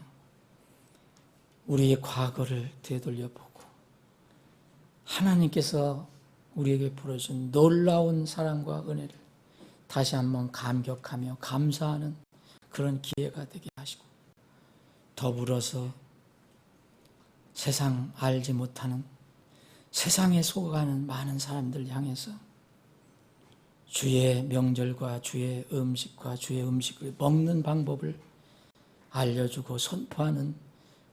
우리의 과거를 되돌려보고 하나님께서 우리에게 부어준 놀라운 사랑과 은혜를 다시 한번 감격하며 감사하는 그런 기회가 되게 하시고 더불어서 세상 알지 못하는 세상에 속아가는 많은 사람들 향해서 주의 명절과 주의 음식과 주의 음식을 먹는 방법을 알려주고 선포하는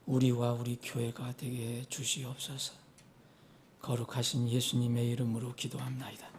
우리와 우리 교회가 되게 해 주시옵소서. 거룩하신 예수님의 이름으로 기도합나이다.